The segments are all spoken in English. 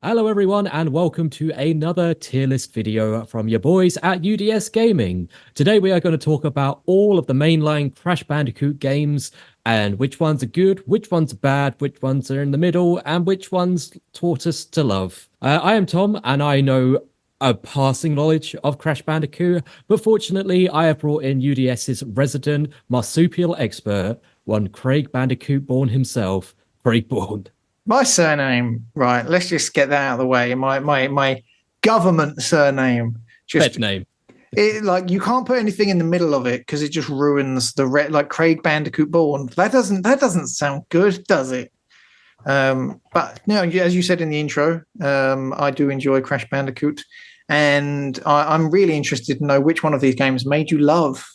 Hello, everyone, and welcome to another tier list video from your boys at UDS Gaming. Today, we are going to talk about all of the mainline Crash Bandicoot games and which ones are good, which ones are bad, which ones are in the middle, and which ones taught us to love. I am Tom, and I know a passing knowledge of Crash Bandicoot, but fortunately, I have brought in UDS's resident marsupial expert, one Craig Bandicoot Born himself, Craig Born. My surname, right? Let's just get that out of the way. My government surname, Pet name. Like you can't put anything in the middle of it because it just ruins the like Craig Bandicoot Born. That doesn't sound good, does it? But no, as you said in the intro, I do enjoy Crash Bandicoot, and I'm really interested to know which one of these games made you love.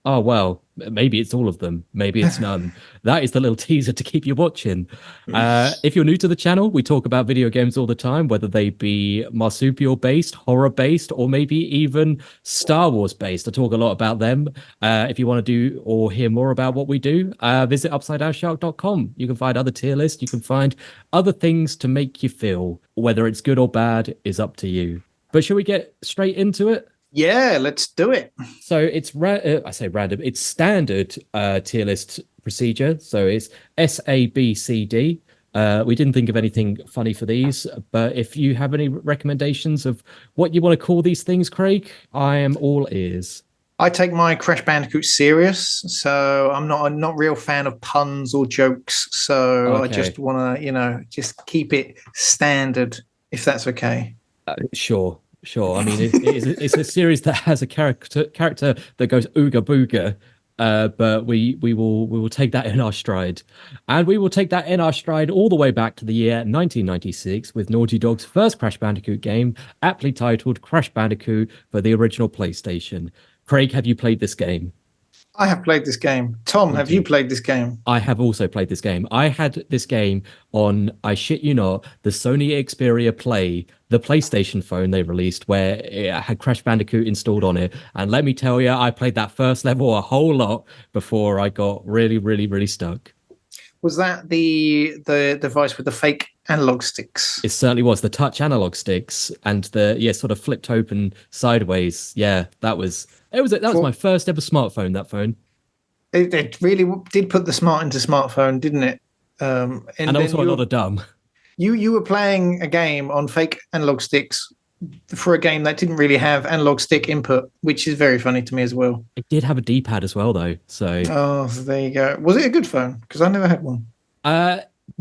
Oh, well, maybe it's all of them. Maybe it's none. That is the little teaser to keep you watching. If you're new to the channel, we talk about video games all the time, whether they be marsupial based, horror based, or maybe even Star Wars based. I talk a lot about them. If you want to do or hear more about what we do, visit upsidedownshark.com. You can find other tier lists. You can find other things to make you feel. Whether it's good or bad is up to you. But shall we get straight into it? Yeah, let's do it. So it's I say random. It's standard tier list procedure. So it's S, A, B, C, D. We didn't think of anything funny for these, but if you have any recommendations of what you want to call these things, Craig, I am all ears. I take my Crash Bandicoot serious, so I'm not a real fan of puns or jokes. So okay. I just want to, just keep it standard, if that's okay. Sure. I mean, it's a series that has a character that goes ooga booga, but we will take that in our stride, and we will take that in our stride all the way back to the year 1996 with Naughty Dog's first Crash Bandicoot game, aptly titled Crash Bandicoot for the original PlayStation. Craig, have you played this game? I have played this game. Tom, have you played this game? I have also played this game. I had this game on, I shit you not, the Sony Xperia Play, the PlayStation phone they released, where it had Crash Bandicoot installed on it. And let me tell you, I played that first level a whole lot before I got really, really, really stuck. Was that the device with the fake analog sticks? It certainly was. The touch analog sticks and the sort of flipped open sideways. Yeah, that was my first ever smartphone. That phone. It really did put the smart into smartphone, didn't it? And also a lot of dumb. You were playing a game on fake analog sticks for a game that didn't really have analog stick input, which is very funny to me as well. It did have a D-pad as well, though. So there you go. Was it a good phone? Because I never had one.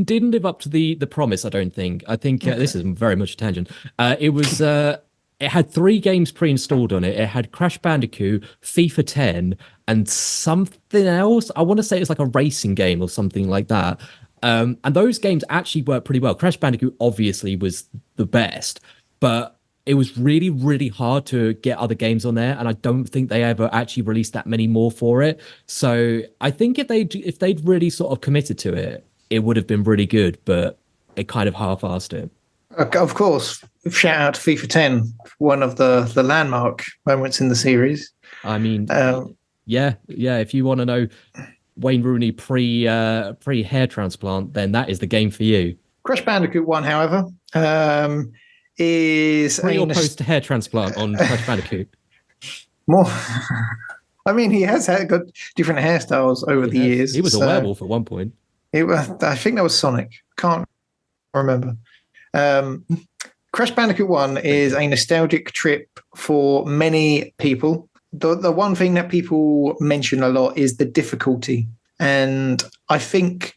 Didn't live up to the promise, I don't think. I think this is very much a tangent. It had 3 games pre-installed on it. It had Crash Bandicoot, FIFA 10, and something else. I want to say it's like a racing game or something like that. And those games actually worked pretty well. Crash Bandicoot obviously was the best, but it was really, really hard to get other games on there, and I don't think they ever actually released that many more for it. So I think if they'd really sort of committed to it, it would have been really good, but it kind of half-assed it. Of course, shout out to FIFA 10, one of the landmark moments in the series. I mean, yeah. If you want to know Wayne Rooney pre hair transplant, then that is the game for you. Crash Bandicoot 1, however, is pre or post hair transplant on Crash Bandicoot. More. I mean, he has got different hairstyles over the years. He was a werewolf at one point. I think that was Sonic. Can't remember. Crash Bandicoot 1 is a nostalgic trip for many people. The one thing that people mention a lot is the difficulty. And I think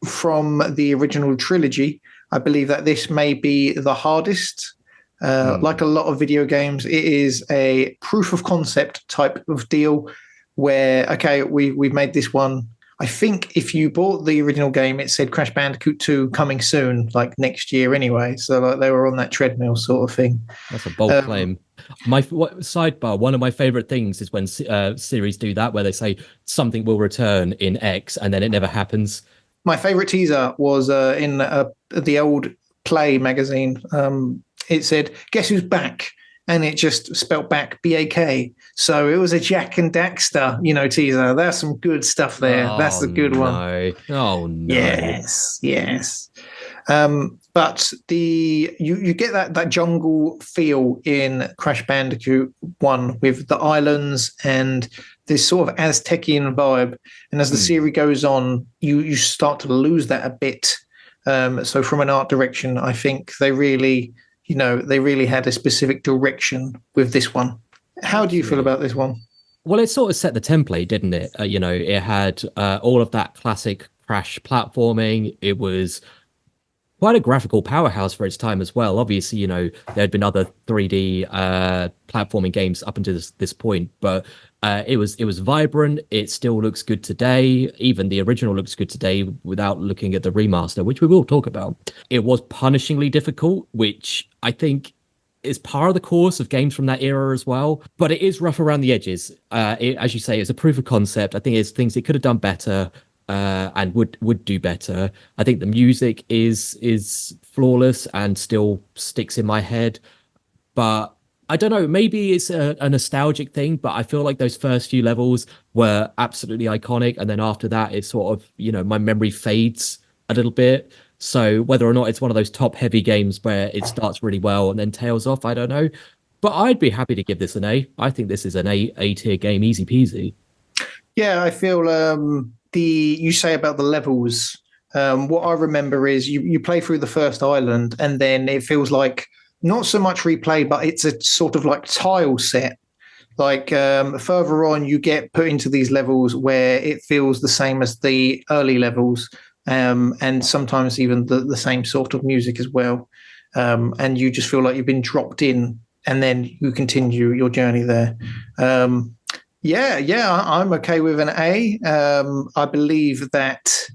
from the original trilogy, I believe that this may be the hardest. Like a lot of video games, it is a proof of concept type of deal where, okay, we've made this one. I think if you bought the original game, it said Crash Bandicoot 2 coming soon, like next year anyway. So like they were on that treadmill sort of thing. That's a bold claim. Sidebar, one of my favorite things is when series do that, where they say something will return in X and then it never happens. My favorite teaser was in the old Play magazine. It said, "Guess who's back?" And it just spelt back BAK. So it was a Jack and Daxter, teaser. There's some good stuff there. That's the good one. Oh, no. Yes. But you get that jungle feel in Crash Bandicoot 1 with the islands and this sort of Aztecian vibe. And as the series goes on, you start to lose that a bit. So from an art direction, I think they really had a specific direction with this one. How do you feel about this one? Well, it sort of set the template, didn't it? It had all of that classic Crash platforming. It was quite a graphical powerhouse for its time as well. Obviously, there had been other 3D platforming games up until this point, but it was vibrant. It still looks good today. Even the original looks good today without looking at the remaster, which we will talk about. It was punishingly difficult, which I think is part of the course of games from that era as well. But it is rough around the edges. As you say, it's a proof of concept. I think it's things it could have done better. And would do better. I think the music is flawless and still sticks in my head. But I don't know, maybe it's a nostalgic thing, but I feel like those first few levels were absolutely iconic. And then after that, it's sort of, my memory fades a little bit. So whether or not it's one of those top heavy games where it starts really well and then tails off, I don't know. But I'd be happy to give this an A. I think this is an A tier game, easy peasy. Yeah, I feel you say about the levels. What I remember is you play through the first island, and then it feels like not so much replay, but it's a sort of like tile set. Like further on, you get put into these levels where it feels the same as the early levels, and sometimes even the same sort of music as well. And you just feel like you've been dropped in, and then you continue your journey there. Yeah, I'm okay with an A. I believe that,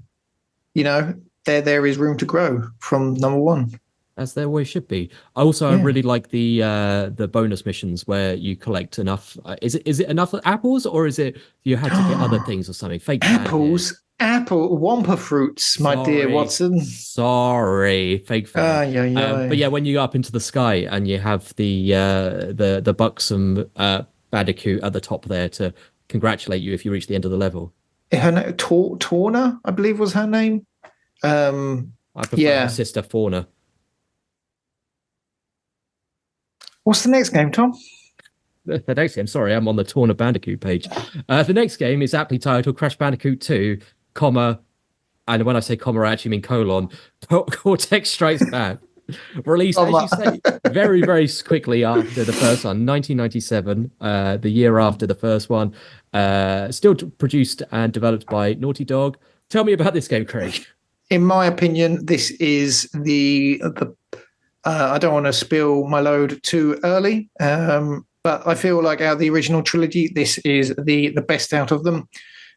there is room to grow from number one. As there always should be. I really like the bonus missions where you collect enough. Is it enough apples, or is it you had to get other things or something? Fake apples, Wampa fruits, my dear Watson. Sorry, fake fan. But yeah, when you go up into the sky and you have the buxom Bandicoot at the top there to congratulate you if you reach the end of the level. Her name, Torna, I believe was her name. I prefer her sister Fauna. What's the next game, Tom? The next game, sorry, I'm on the Torna Bandicoot page. The next game is aptly titled Crash Bandicoot 2, comma, and when I say comma, I actually mean colon, Cortex Strikes Back. Released, as you say, very, very quickly after the first one, 1997, the year after the first one. Still produced and developed by Naughty Dog. Tell me about this game, Craig. In my opinion, this is the I don't want to spill my load too early, but I feel like out of the original trilogy, this is the best out of them.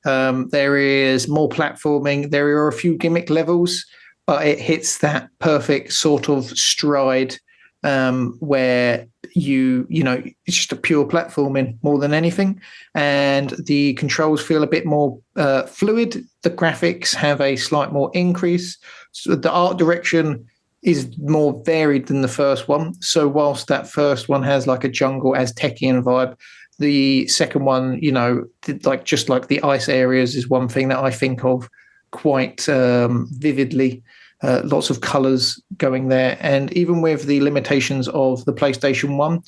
There is more platforming. There are a few gimmick levels, but it hits that perfect sort of stride where it's just a pure platforming more than anything. And the controls feel a bit more fluid. The graphics have a slight more increase. So the art direction is more varied than the first one. So whilst that first one has like a jungle Aztecian vibe, the second one, just like the ice areas is one thing that I think of quite vividly. Lots of colors going there. And even with the limitations of the PlayStation 1,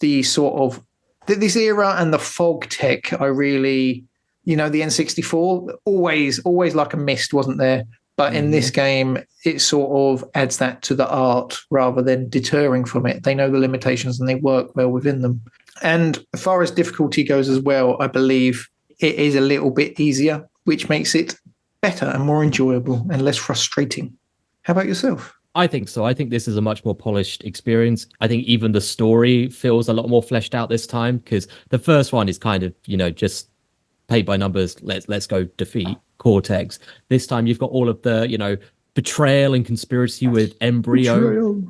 the sort of this era and the fog tech, I really, the N64, always like a mist, wasn't there? But in this game, it sort of adds that to the art rather than deterring from it. They know the limitations and they work well within them. And as far as difficulty goes as well, I believe it is a little bit easier, which makes it better and more enjoyable and less frustrating. How about yourself? I think so. I think this is a much more polished experience. I think even the story feels a lot more fleshed out this time, because the first one is kind of, just paid by numbers. Let's go defeat Cortex. This time you've got all of the, betrayal and conspiracy with Embryo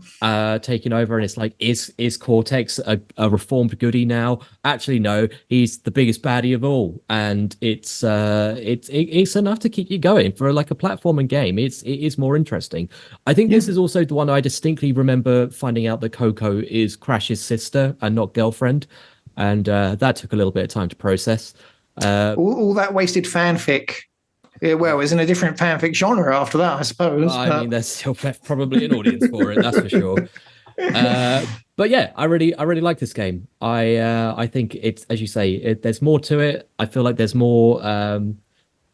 taking over, and it's like, is Cortex a reformed goodie now? Actually, no, he's the biggest baddie of all, and it's enough to keep you going for like a platforming game. It is more interesting. I think this is also the one I distinctly remember finding out that Coco is Crash's sister and not girlfriend, and that took a little bit of time to process. All that wasted fanfic. Yeah, well, it's in a different fanfic genre after that, I suppose. Well, I mean, there's still probably an audience for it, that's for sure. But yeah, I really like this game. I think it's, as you say, there's more to it. I feel like there's more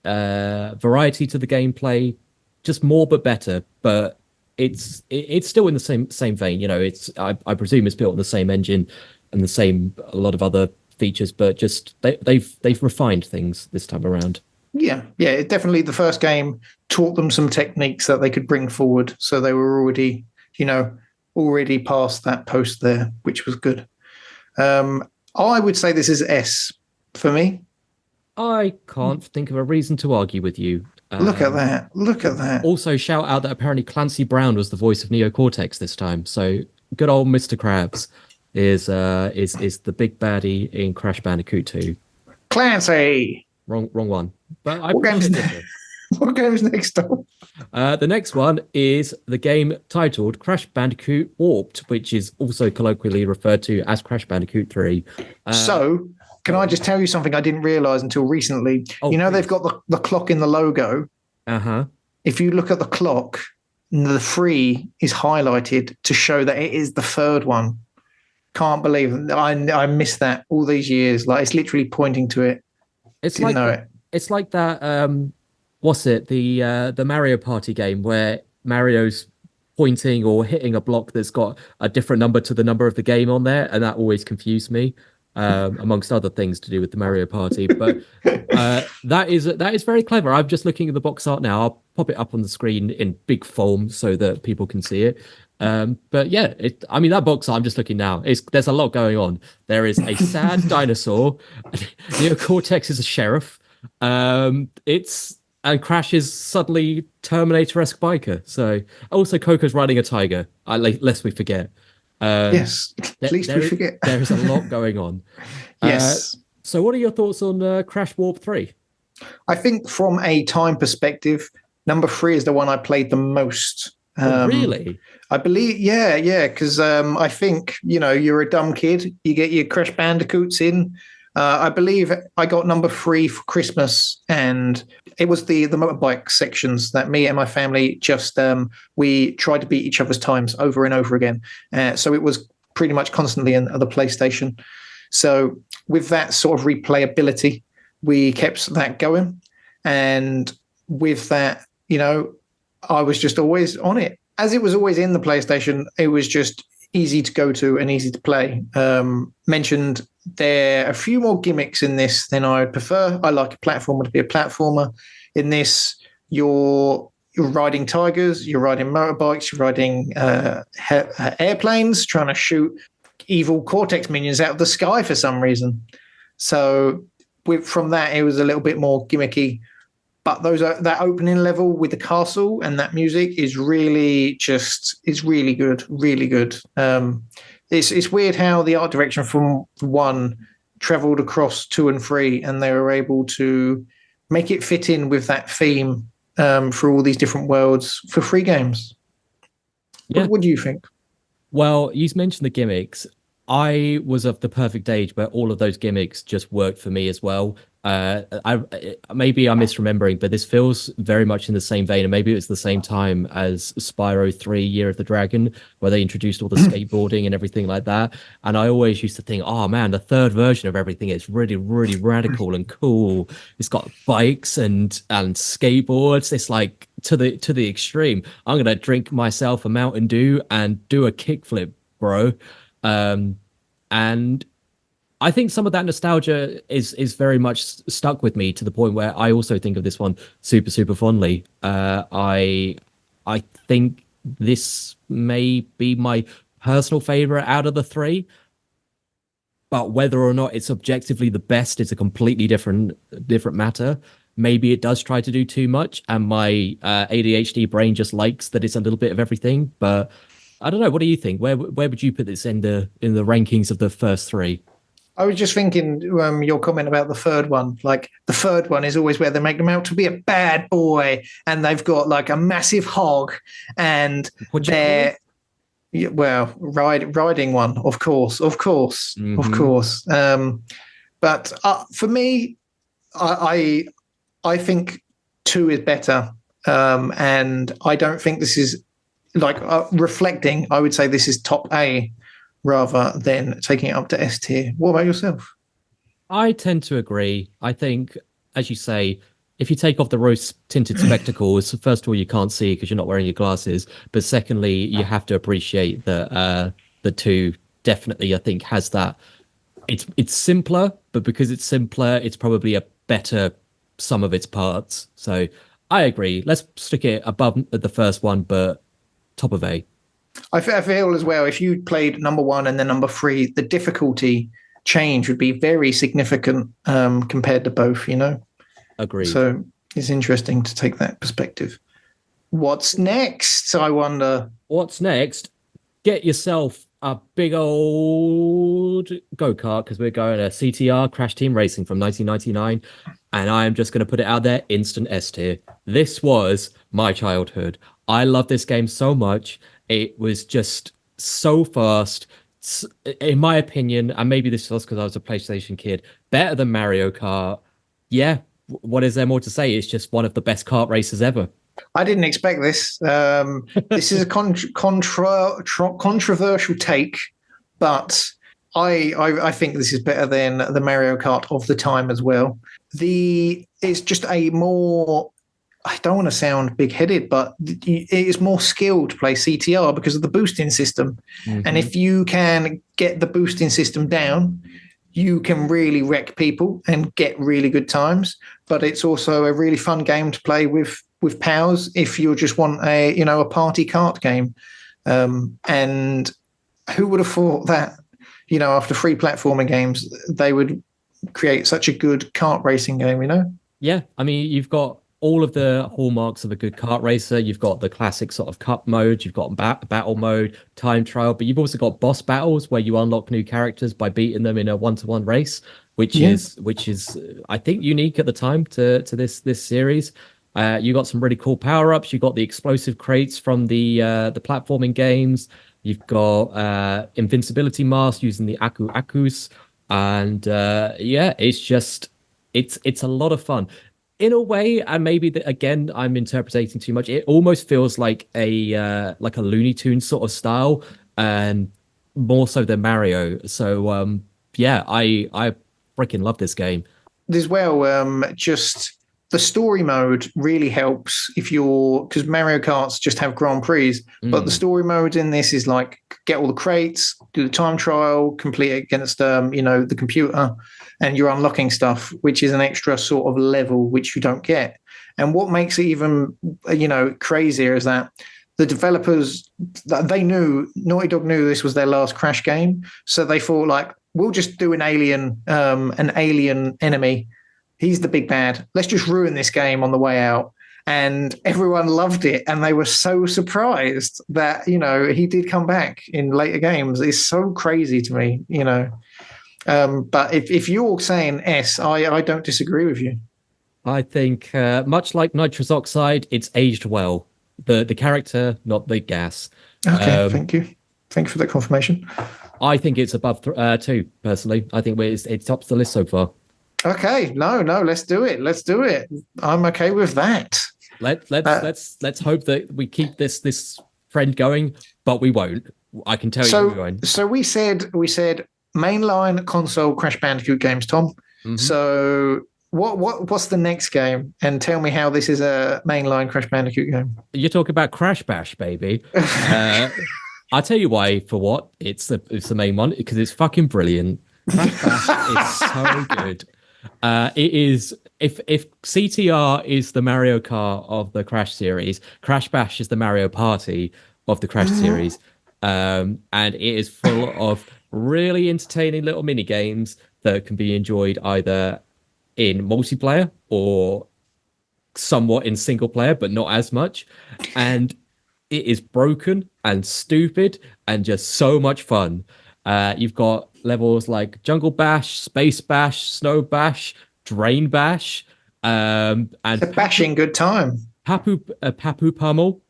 variety to the gameplay, just more but better. But it's still in the same vein. You know, I presume it's built on the same engine and a lot of other features, but just they've refined things this time around. Yeah, it definitely, the first game taught them some techniques that they could bring forward, so they were already, already past that post there, which was good. I would say this is S for me. I can't think of a reason to argue with you. Look at that! Look at that! Also, shout out that apparently Clancy Brown was the voice of Neo Cortex this time. So good old Mr. Krabs is the big baddie in Crash Bandicoot 2. Clancy. Wrong one. But what game's next up? The next one is the game titled Crash Bandicoot Warped, which is also colloquially referred to as Crash Bandicoot 3. So, can I just tell you something I didn't realize until recently? Please. They've got the clock in the logo. Uh-huh. If you look at the clock, the 3 is highlighted to show that it is the third one. Can't believe it. I missed that all these years. Like, it's literally pointing to it. It's like that. What's it? The Mario Party game where Mario's pointing or hitting a block that's got a different number to the number of the game on there, and that always confused me. Amongst other things to do with the Mario Party, but that is very clever. I'm just looking at the box art now. I'll pop it up on the screen in big form so that people can see it. But yeah, that box art, I'm just looking now. There's a lot going on. There is a sad dinosaur. Neo Cortex is a sheriff. And Crash is suddenly Terminator-esque biker. So also Coco's riding a tiger. Lest we forget. Yes, at least we forget. There is a lot going on. Yes. So what are your thoughts on Crash Warp 3? I think from a time perspective, number 3 is the one I played the most. Really? I believe, yeah, because I think, you're a dumb kid. You get your Crash Bandicoots in. I believe I got number 3 for Christmas, and it was the motorbike sections that me and my family just we tried to beat each other's times over and over again. So it was pretty much constantly in the PlayStation. So with that sort of replayability, we kept that going, and with that, I was just always on it. As it was always in the PlayStation, it was just easy to go to and easy to play. Mentioned there are a few more gimmicks in this than I would prefer. I like a platformer to be a platformer. In this, you're riding tigers, you're riding motorbikes, you're riding airplanes, trying to shoot evil Cortex minions out of the sky for some reason. So from that, it was a little bit more gimmicky. But that opening level with the castle and that music is really good, really good. It's weird how the art direction from 1 traveled across 2 and 3, and they were able to make it fit in with that theme for all these different worlds for 3 games. Yeah. What do you think? Well, you mentioned the gimmicks. I was of the perfect age where all of those gimmicks just worked for me as well. Maybe I'm misremembering, but this feels very much in the same vein, and maybe it was the same time as Spyro 3 Year of the Dragon, where they introduced all the skateboarding and everything like that. And I always used to think, oh man, the third version of everything is really, really radical and cool. It's got bikes and skateboards. It's like to the extreme. I'm gonna drink myself a Mountain Dew and do a kickflip, bro. And I think some of that nostalgia is very much stuck with me, to the point where I also think of this one super, super fondly. I think this may be my personal favorite out of the 3, but whether or not it's objectively the best is a completely different matter. Maybe it does try to do too much, and my ADHD brain just likes that it's a little bit of everything. But I don't know. What do you think? Where would you put this in the rankings of the first 3? I was just thinking your comment about the third one. Like, the third one is always where they make them out to be a bad boy, and they've got like a massive hog, and they're riding one, of course. But for me, I think 2 is better. And I don't think this is like reflecting. I would say this is top A rather than taking it up to S tier. What about yourself? I tend to agree. I think, as you say, if you take off the rose tinted spectacles, first of all, you can't see because you're not wearing your glasses. But secondly, you have to appreciate that the 2 definitely, I think, has that. It's simpler, but because it's simpler, it's probably a better sum of its parts. So I agree. Let's stick it above the first one, but top of A. I feel as well, if you played number 1 and then number 3, the difficulty change would be very significant compared to both, you know? Agreed. So it's interesting to take that perspective. What's next, I wonder? What's next? Get yourself a big old go-kart because we're going to CTR Crash Team Racing from 1999. And I am just going to put it out there, instant S tier. This was my childhood. I love this game so much. It was just so fast. In my opinion, and maybe this was because I was a PlayStation kid, better than Mario Kart. Yeah, what is there more to say? It's just one of the best kart races ever. I didn't expect this. This is a controversial take, but I think this is better than the Mario Kart of the time as well. It's just a more, I don't want to sound big-headed, but it is more skilled to play CTR because of the boosting system. Mm-hmm. And if you can get the boosting system down, you can really wreck people and get really good times. But it's also a really fun game to play with pals if you just want a party kart game. And who would have thought that, after 3 platforming games, they would create such a good kart racing game, Yeah, I mean, you've got all of the hallmarks of a good kart racer. You've got the classic sort of cup mode, you've got battle mode, time trial, but you've also got boss battles where you unlock new characters by beating them in a 1-to-1 race, which is I think unique at the time to this series. You got some really cool power-ups. You got the explosive crates from the platforming games. You've got invincibility mask using the Akus. And it's a lot of fun. In a way, and maybe again, I'm interpreting too much. It almost feels like a Looney Tunes sort of style, and more so than Mario. So I freaking love this game. As well, just the story mode really helps because Mario Karts just have Grand Prix, but the story mode in this is like get all the crates, do the time trial, complete it against the computer, and you're unlocking stuff, which is an extra sort of level which you don't get. And what makes it even crazier is that the developers, they knew, Naughty Dog knew this was their last Crash game, so they thought like, we'll just do an alien enemy. He's the big bad. Let's just ruin this game on the way out. And everyone loved it. And they were so surprised that, he did come back in later games. It's so crazy to me, But if you're saying S, I don't disagree with you. I think much like nitrous oxide, it's aged well. The character, not the gas. Okay, thank you. Thank you for that confirmation. I think it's above 2, personally. I think it tops the list so far. Okay, no, let's do it. I'm okay with that. Let's hope that we keep this trend going, but we won't. I can tell you we won't. So we said mainline console Crash Bandicoot games, Tom. Mm-hmm. So what's the next game? And tell me how this is a mainline Crash Bandicoot game. You're talking about Crash Bash, baby. I'll tell you why. For what? It's the main one because it's fucking brilliant. Crash Bash is so good. It is if CTR is the Mario Kart of the Crash series, Crash Bash is the Mario Party of the Crash series, and it is full of really entertaining little mini games that can be enjoyed either in multiplayer or somewhat in single player, but not as much. And it is broken and stupid and just so much fun. You've got levels like Jungle Bash, Space Bash, Snow Bash, Drain Bash, and a bashing good time. Papu Pummel.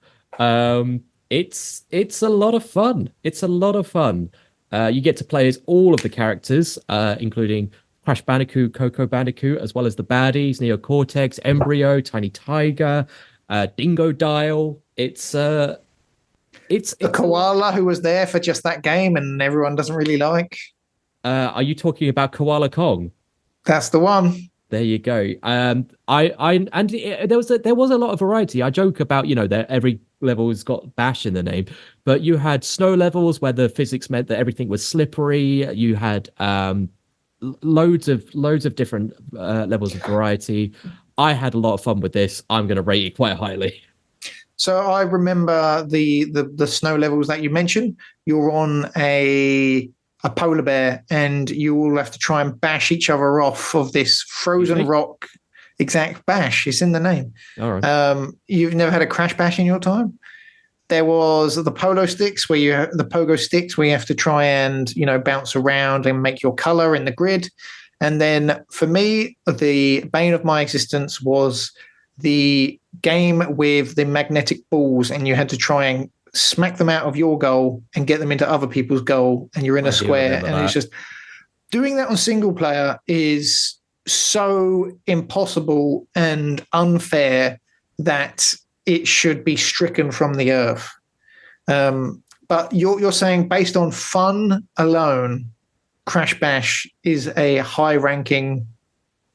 It's a lot of fun. You get to play as all of the characters, including Crash Bandicoot, Coco Bandicoot, as well as the baddies, Neo Cortex, Embryo, Tiny Tiger, Dingo Dial. It's The koala who was there for just that game and everyone doesn't really like. Are you talking about Koala Kong? That's the one. There you go. There was a lot of variety. I joke about, that every level's got Bash in the name, but you had snow levels where the physics meant that everything was slippery. You had loads of different levels of variety. I had a lot of fun with this. I'm going to rate it quite highly. So I remember the snow levels that you mentioned. You're on a polar bear, and you all have to try and bash each other off of this frozen rock. Exact bash. It's in the name. All right. You've never had a crash bash in your time? There was the pogo sticks where you have to try and bounce around and make your color in the grid. And then for me, the bane of my existence was the game with the magnetic balls, and you had to try and smack them out of your goal and get them into other people's goal, and you're in a square. And it's just doing that on single player is so impossible and unfair that it should be stricken from the earth. But you're saying based on fun alone, Crash Bash is a high-ranking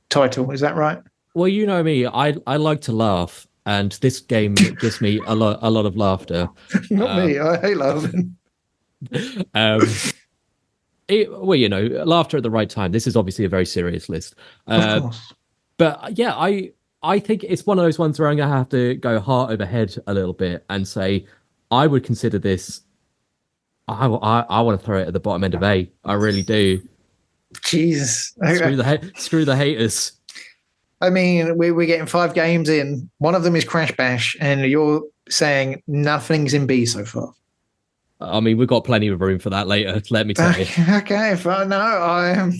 title. Is that right? Well, you know me. I like to laugh, and this game gives me a lot of laughter. Not me. I hate laughing. Laughter at the right time. This is obviously a very serious list. Of course. But yeah, I think it's one of those ones where I'm going to have to go heart over head a little bit and say I would consider this. I want to throw it at the bottom end of A. I really do. Jesus. Screw the haters. I mean, we're getting 5 games in. One of them is Crash Bash, and you're saying nothing's in B so far. I mean, we've got plenty of room for that later. Let me tell you. Okay, fine. No, I am.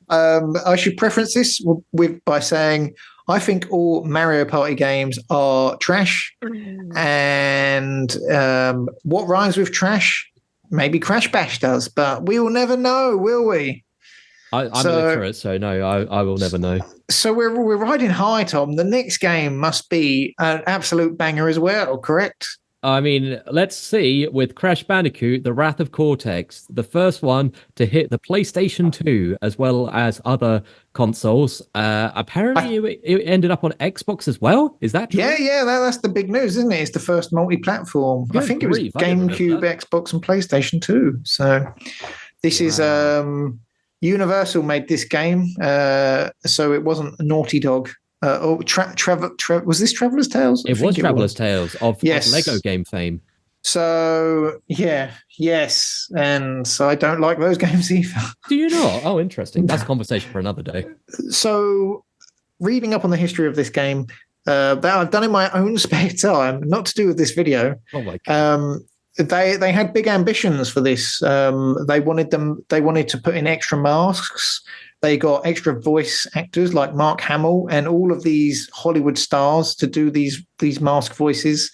I should preference this by saying I think all Mario Party games are trash, and what rhymes with trash? Maybe Crash Bash does, but we will never know, will we? I'm illiterate, so no, I will never know. So we're riding high, Tom. The next game must be an absolute banger as well, correct? I mean, let's see with Crash Bandicoot, The Wrath of Cortex, the first one to hit the PlayStation 2 as well as other consoles. Apparently, it ended up on Xbox as well. Is that true? Yeah, that's the big news, isn't it? It's the first multi-platform. I think it was GameCube, Xbox, and PlayStation 2. So this is Universal made this game, so it wasn't Naughty Dog. Was this Traveler's Tales? It was Traveler's Tales of Lego game fame. So yes, and so I don't like those games either. Do you not? Oh, interesting. That's a conversation for another day. So, reading up on the history of this game that I've done in my own spare time, not to do with this video. Oh my God. They had big ambitions for this. They wanted to put in extra masks. They got extra voice actors like Mark Hamill and all of these Hollywood stars to do these mask voices.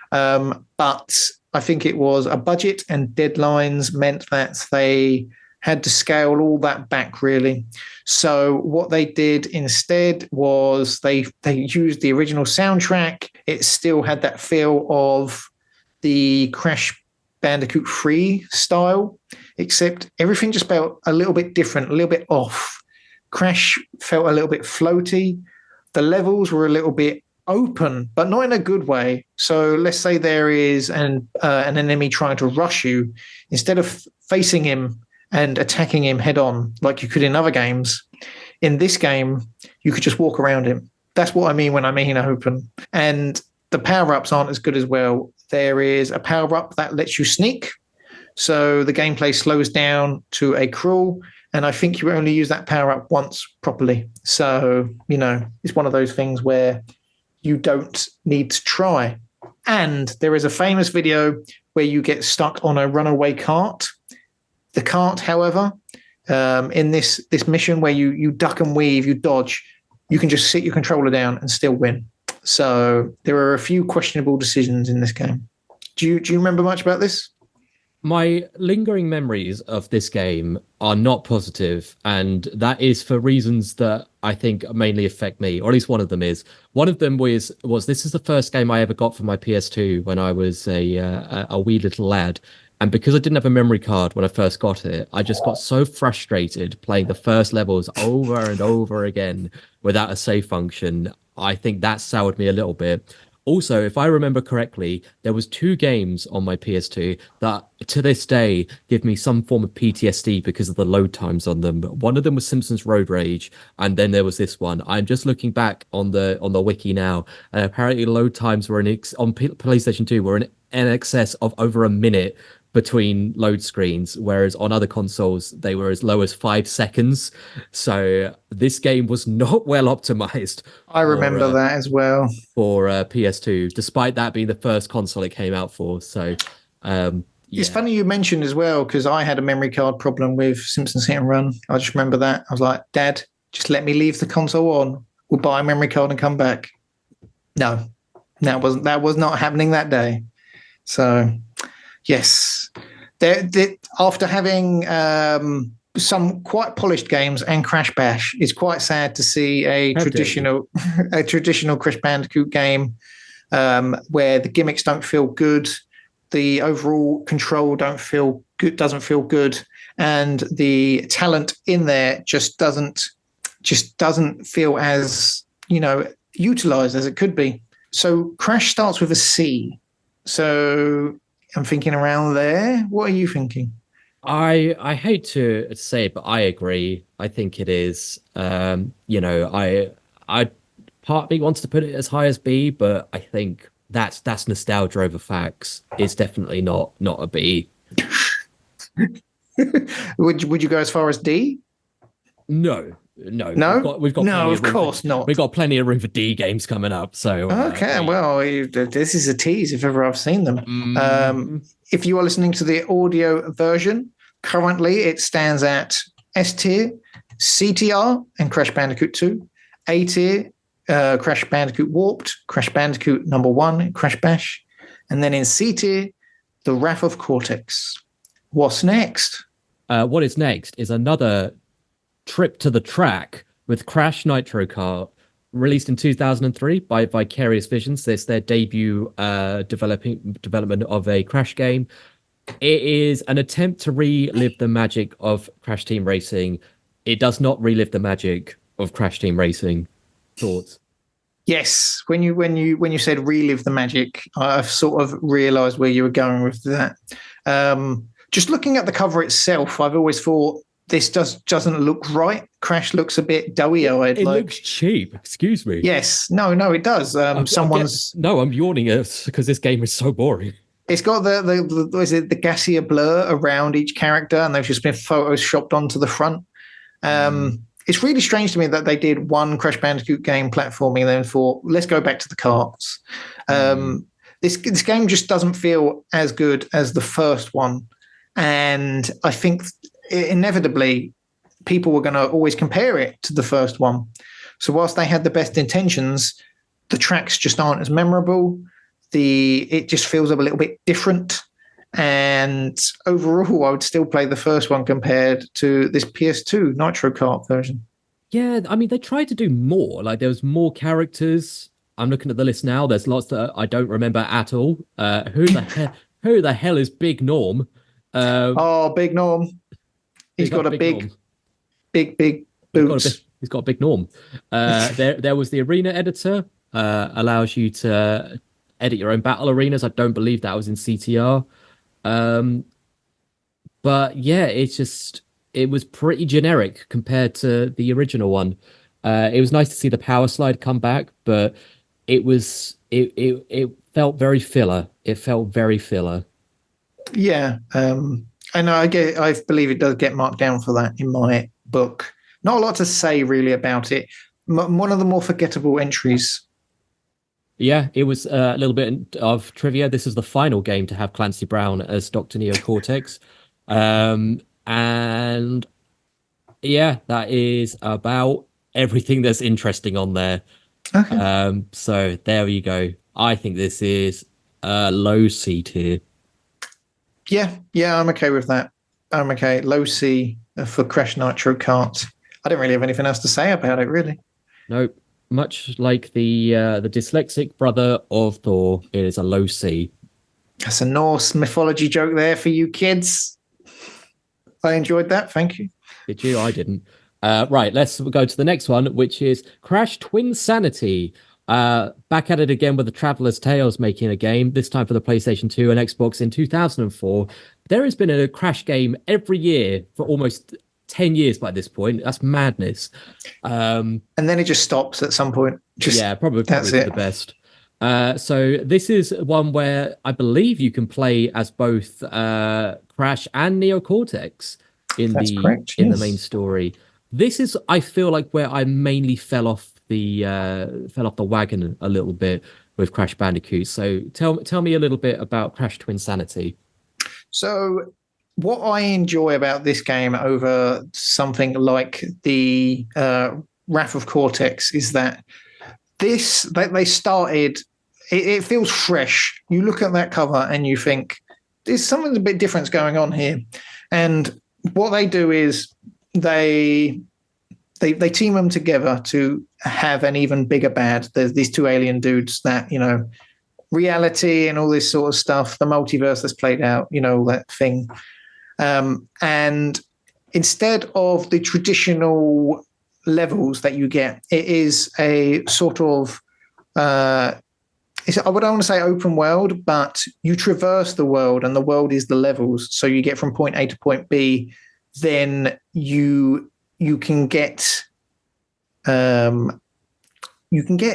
But I think it was a budget and deadlines meant that they had to scale all that back, really. So what they did instead was they used the original soundtrack. It still had that feel of the Crash Bandicoot 3 style, except everything just felt a little bit different, a little bit off. Crash felt a little bit floaty. The levels were a little bit open, but not in a good way. So let's say there is an enemy trying to rush you. Instead of facing him and attacking him head on like you could in other games, in this game, you could just walk around him. That's what I mean when I mean open. And the power-ups aren't as good as well. There is a power-up that lets you sneak. So the gameplay slows down to a crawl. And I think you only use that power-up once properly. So, it's one of those things where you don't need to try. And there is a famous video where you get stuck on a runaway cart. The cart, however, in this mission where you duck and weave, you dodge, you can just sit your controller down and still win. So there are a few questionable decisions in this game. Do you remember much about this? my lingering memories of this game are not positive, and that is for reasons that I think mainly affect me, or at least one of them is. One of them was this is the first game I ever got for my PS2 when I was a wee little lad. And because I didn't have a memory card when I first got it, I just got so frustrated playing the first levels over and over again without a save function. I think that soured me a little bit. Also, if I remember correctly, there was two games on my PS2 that to this day give me some form of PTSD because of the load times on them. One of them was Simpsons Road Rage, and then there was this one. I'm just looking back on the wiki now, and apparently load times were on PlayStation 2 were in excess of over a minute between load screens, whereas on other consoles they were as low as 5 seconds. So this game was not well optimized I remember that as well. for PS2, despite that being the first console it came out for. So, It's yeah, funny you mentioned as well because I had a memory card problem with Simpsons Hit and Run. I just remember that. I was like, Dad, just let me leave the console on. We'll buy a memory card and come back. No, that was not happening that day. So yes, after having some quite polished games and Crash Bash, it's quite sad to see a how dare you? traditional a traditional Crash Bandicoot game where the gimmicks don't feel good, the overall control doesn't feel good, and the talent in there just doesn't feel as utilized as it could be. So Crash starts with a C. So I'm thinking around there. What are you thinking? I hate to say it, but I agree. I think it is. I part of me wants to put it as high as B, but I think that's nostalgia over facts. It's definitely not a B. Would you go as far as D? No, no, No, we've got no, plenty of of room for course not. we've got plenty of room for D games coming up. So Okay, well, this is a tease if ever I've seen them. mm, If you are listening to the audio version, currently it stands at S tier, C tier, and Crash Bandicoot 2, A tier, Crash Bandicoot Warped, Crash Bandicoot number 1, Crash Bash, and then in C tier, The Wrath of Cortex. What's next? what is next is another trip to the track with Crash Nitro Kart, released in 2003 by Vicarious Visions. It's their debut development of a Crash game. It is an attempt to relive the magic of Crash Team Racing. It does not relive the magic of Crash Team Racing. Thoughts? Yes, when you said relive the magic, I've sort of realised where you were going with that. Just looking at the cover itself, I've always thought this doesn't look right. Crash looks a bit doughy-eyed. It like, looks cheap. Excuse me. yes, no, it does. I'm yawning because this game is so boring. It's got the is it the Gassia blur around each character, and they've just been photoshopped onto the front. It's really strange to me that they did one Crash Bandicoot game platforming and then thought, let's go back to the carts. This game just doesn't feel as good as the first one, and I think inevitably people were going to always compare it to the first one. So whilst they had the best intentions, the tracks just aren't as memorable. It just feels a little bit different. And overall, I would still play the first one compared to this PS2 Nitro Kart version. Yeah, I mean, they tried to do more. Like, there was more characters. I'm looking at the list now. There's lots that I don't remember at all. Who the hell is Big Norm? Oh, Big Norm. He's got a big boots. He's got a big Norm. There was the arena editor. Allows you to edit your own battle arenas. I don't believe that was in CTR. But yeah, it was pretty generic compared to the original one. It was nice to see the power slide come back, but it felt very filler. It felt very filler. Yeah, I know. I believe it does get marked down for that in my book. Not a lot to say really about it. One of the more forgettable entries. Yeah, it was a little bit of trivia. This is the final game to have Clancy Brown as Dr. Neo Cortex. And yeah, that is about everything that's interesting on there. Okay. So there you go. I think this is low C tier. Yeah, I'm okay with that. I'm okay. Low C for Crash Nitro Kart. I don't really have anything else to say about it, really. No, much like the dyslexic brother of Thor, it is a low C. That's a Norse mythology joke there for you kids. I enjoyed that. Thank you. Did you? I didn't. Right, let's go to the next one, which is Crash Twin Sanity. Back at it again with the Traveler's Tales making a game, this time for the PlayStation 2 and Xbox in 2004. There has been a Crash game every year for almost 10 years by this point. That's madness. And then it just stops at some point. Yeah, probably that's for the best. So this is one where I believe you can play as both Crash and Neo Cortex in the main story. This is, I feel like, where I mainly fell off the wagon a little bit with Crash Bandicoot. So tell me a little bit about Crash Twin Sanity. So what I enjoy about this game over something like the Wrath of Cortex is that they started. It feels fresh. You look at that cover and you think there's something a bit different going on here, and what they do is they team them together to have an even bigger bad. There's these two alien dudes that, reality and all this sort of stuff, the multiverse that's played out, all that thing. And instead of the traditional levels that you get, it is a sort of, I would want to say open world, but you traverse the world and the world is the levels. So you get from point A to point B, then you can get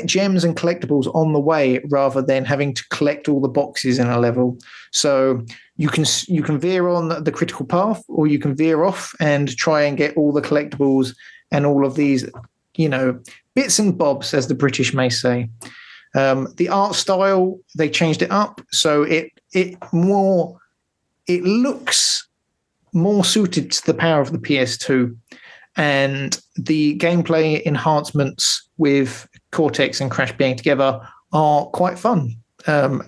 gems and collectibles on the way rather than having to collect all the boxes in a level. So you can veer on the critical path, or you can veer off and try and get all the collectibles and all of these, bits and bobs, as the British may say. The art style, they changed it up, so it looks more suited to the power of the PS2, and the gameplay enhancements with Cortex and Crash being together are quite fun. It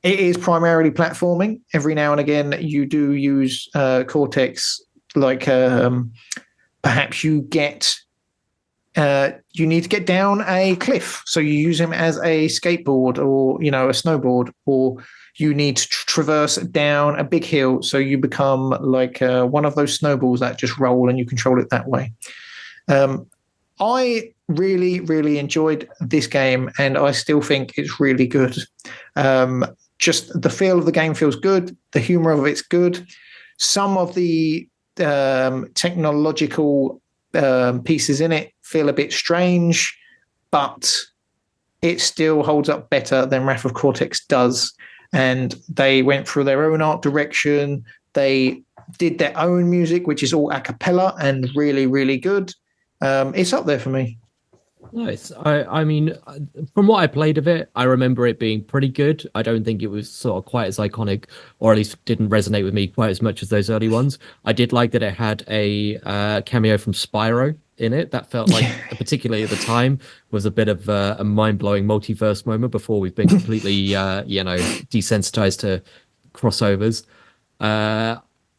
is primarily platforming. Every now and again, you do use Cortex, like perhaps you need to get down a cliff, so you use him as a skateboard or a snowboard, or you need to traverse down a big hill, so you become like one of those snowballs that just roll and you control it that way. I really, really enjoyed this game, and I still think it's really good. Just the feel of the game feels good. The humor of it's good. Some of the technological pieces in it feel a bit strange, but it still holds up better than Wrath of Cortex does. And they went through their own art direction. They did their own music, which is all a cappella and really, really good. It's up there for me. Nice. I mean, from what I played of it, I remember it being pretty good. I don't think it was sort of quite as iconic, or at least didn't resonate with me quite as much as those early ones. I did like that it had a cameo from Spyro in it. That felt like, particularly at the time, was a bit of a mind-blowing multiverse moment before we've been completely, desensitized to crossovers.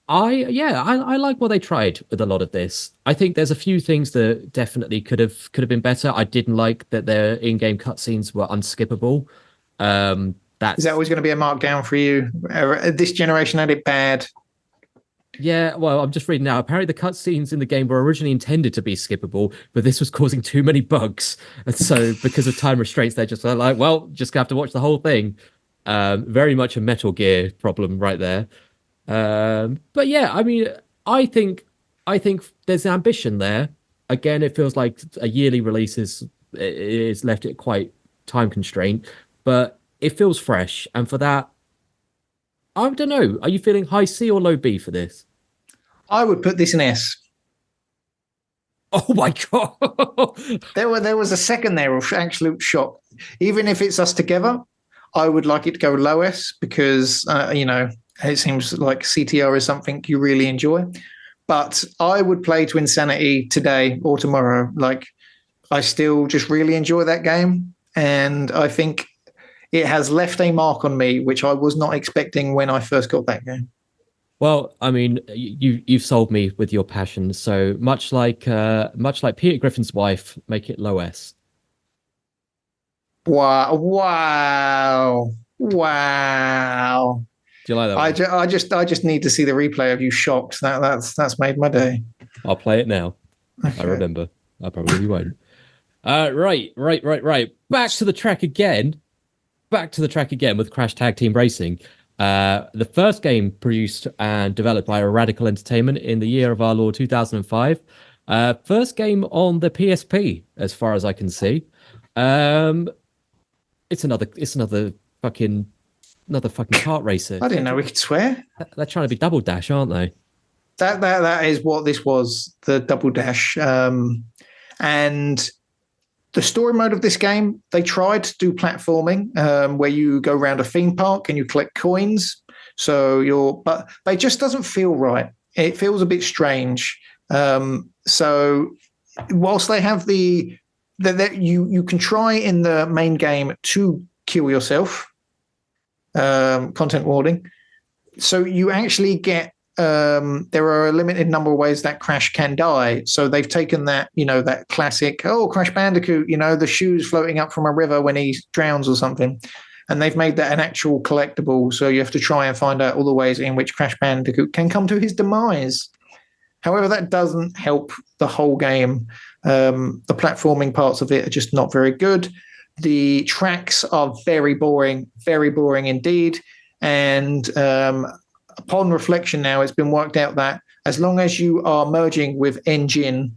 I like what they tried with a lot of this. I think there's a few things that definitely could have been better. I didn't like that their in-game cutscenes were unskippable. Is that always going to be a markdown for you? This generation had it bad. Yeah, well, I'm just reading now. Apparently, the cutscenes in the game were originally intended to be skippable, but this was causing too many bugs. And so, because of time restraints, they just were like, well, just gonna have to watch the whole thing. Very much a Metal Gear problem right there. But yeah, I mean, I think there's ambition there. Again, it feels like a yearly release is left it quite time constrained, but it feels fresh. And for that, I don't know. Are you feeling high C or low B for this? I would put this in S. Oh my God. There was a second there of absolute shock. Even if it's us together, I would like it to go low S because, it seems like CTR is something you really enjoy. But I would play Twin Sanity today or tomorrow. Like, I still just really enjoy that game. And I think it has left a mark on me, which I was not expecting when I first got that game. Well, I mean, you've sold me with your passion. So much like Peter Griffin's wife, make it low S. Wow! Wow! Wow! Do you like that one? I just need to see the replay of you shocked. That's made my day. I'll play it now. Okay. I remember. I probably won't. Right. Back to the track again. Back to the track again with Crash Tag Team Racing. The first game produced and developed by Radical Entertainment in the year of our Lord 2005. First game on the PSP, as far as I can see. It's another fucking kart racer. I didn't know we could swear. They're trying to be Double Dash, aren't they? That is what this was, the Double Dash. And the story mode of this game, they tried to do platforming where you go around a theme park and you collect coins. But it just doesn't feel right. It feels a bit strange. So whilst they have you can try in the main game to kill yourself, content warning. So you actually get there are a limited number of ways that Crash can die. So they've taken that, that classic, Crash Bandicoot, the shoes floating up from a river when he drowns or something. And they've made that an actual collectible. So you have to try and find out all the ways in which Crash Bandicoot can come to his demise. However, that doesn't help the whole game. The platforming parts of it are just not very good. The tracks are very boring indeed. And upon reflection now, it's been worked out that as long as you are merging with engine,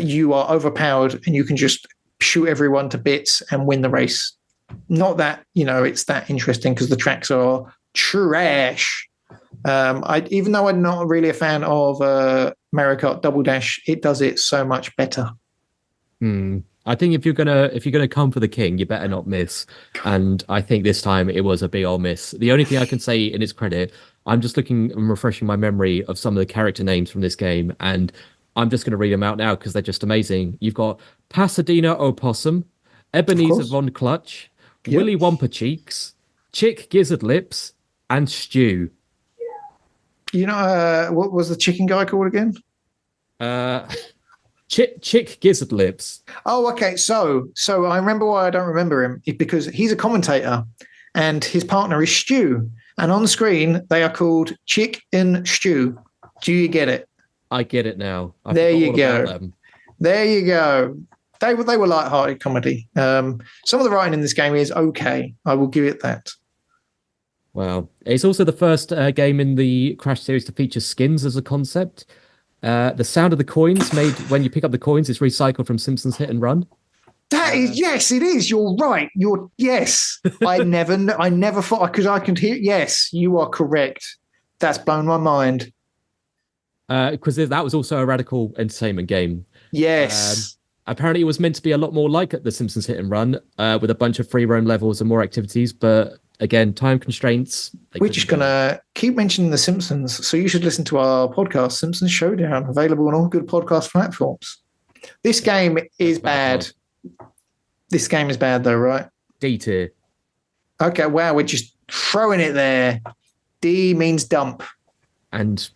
you are overpowered and you can just shoot everyone to bits and win the race. Not that, it's that interesting because the tracks are trash. Even though I'm not really a fan of Mario Kart Double Dash, it does it so much better. I think if you're gonna come for the king, you better not miss. And I think this time it was a big old miss. The only thing I can say in its credit, I'm just looking and refreshing my memory of some of the character names from this game, and I'm just gonna read them out now because they're just amazing. You've got Pasadena Opossum, Ebenezer Von Clutch, Willy Womper Cheeks, Chick Gizzard Lips, and Stew. What was the chicken guy called again? Chick Gizzard Lips. Oh, okay. So I remember why I don't remember him, because he's a commentator and his partner is Stu. And on the screen, they are called Chick and Stew. Do you get it? I get it now. There you go. There you go. They were light-hearted comedy. Some of the writing in this game is okay. I will give it that. Wow. It's also the first game in the Crash series to feature skins as a concept. The sound of the coins made when you pick up the coins is recycled from Simpsons Hit and Run. Yes, it is. You're right. Yes. I never thought, because I can hear. Yes, you are correct. That's blown my mind. Because that was also a Radical Entertainment game. Yes. Apparently, it was meant to be a lot more like the Simpsons Hit and Run, with a bunch of free roam levels and more activities. But again, time constraints. We're just going to keep mentioning The Simpsons. So you should listen to our podcast, Simpsons Showdown, available on all good podcast platforms. This game is bad. This game is bad, though, right? D tier. Okay, wow, we're just throwing it there. D means dump. And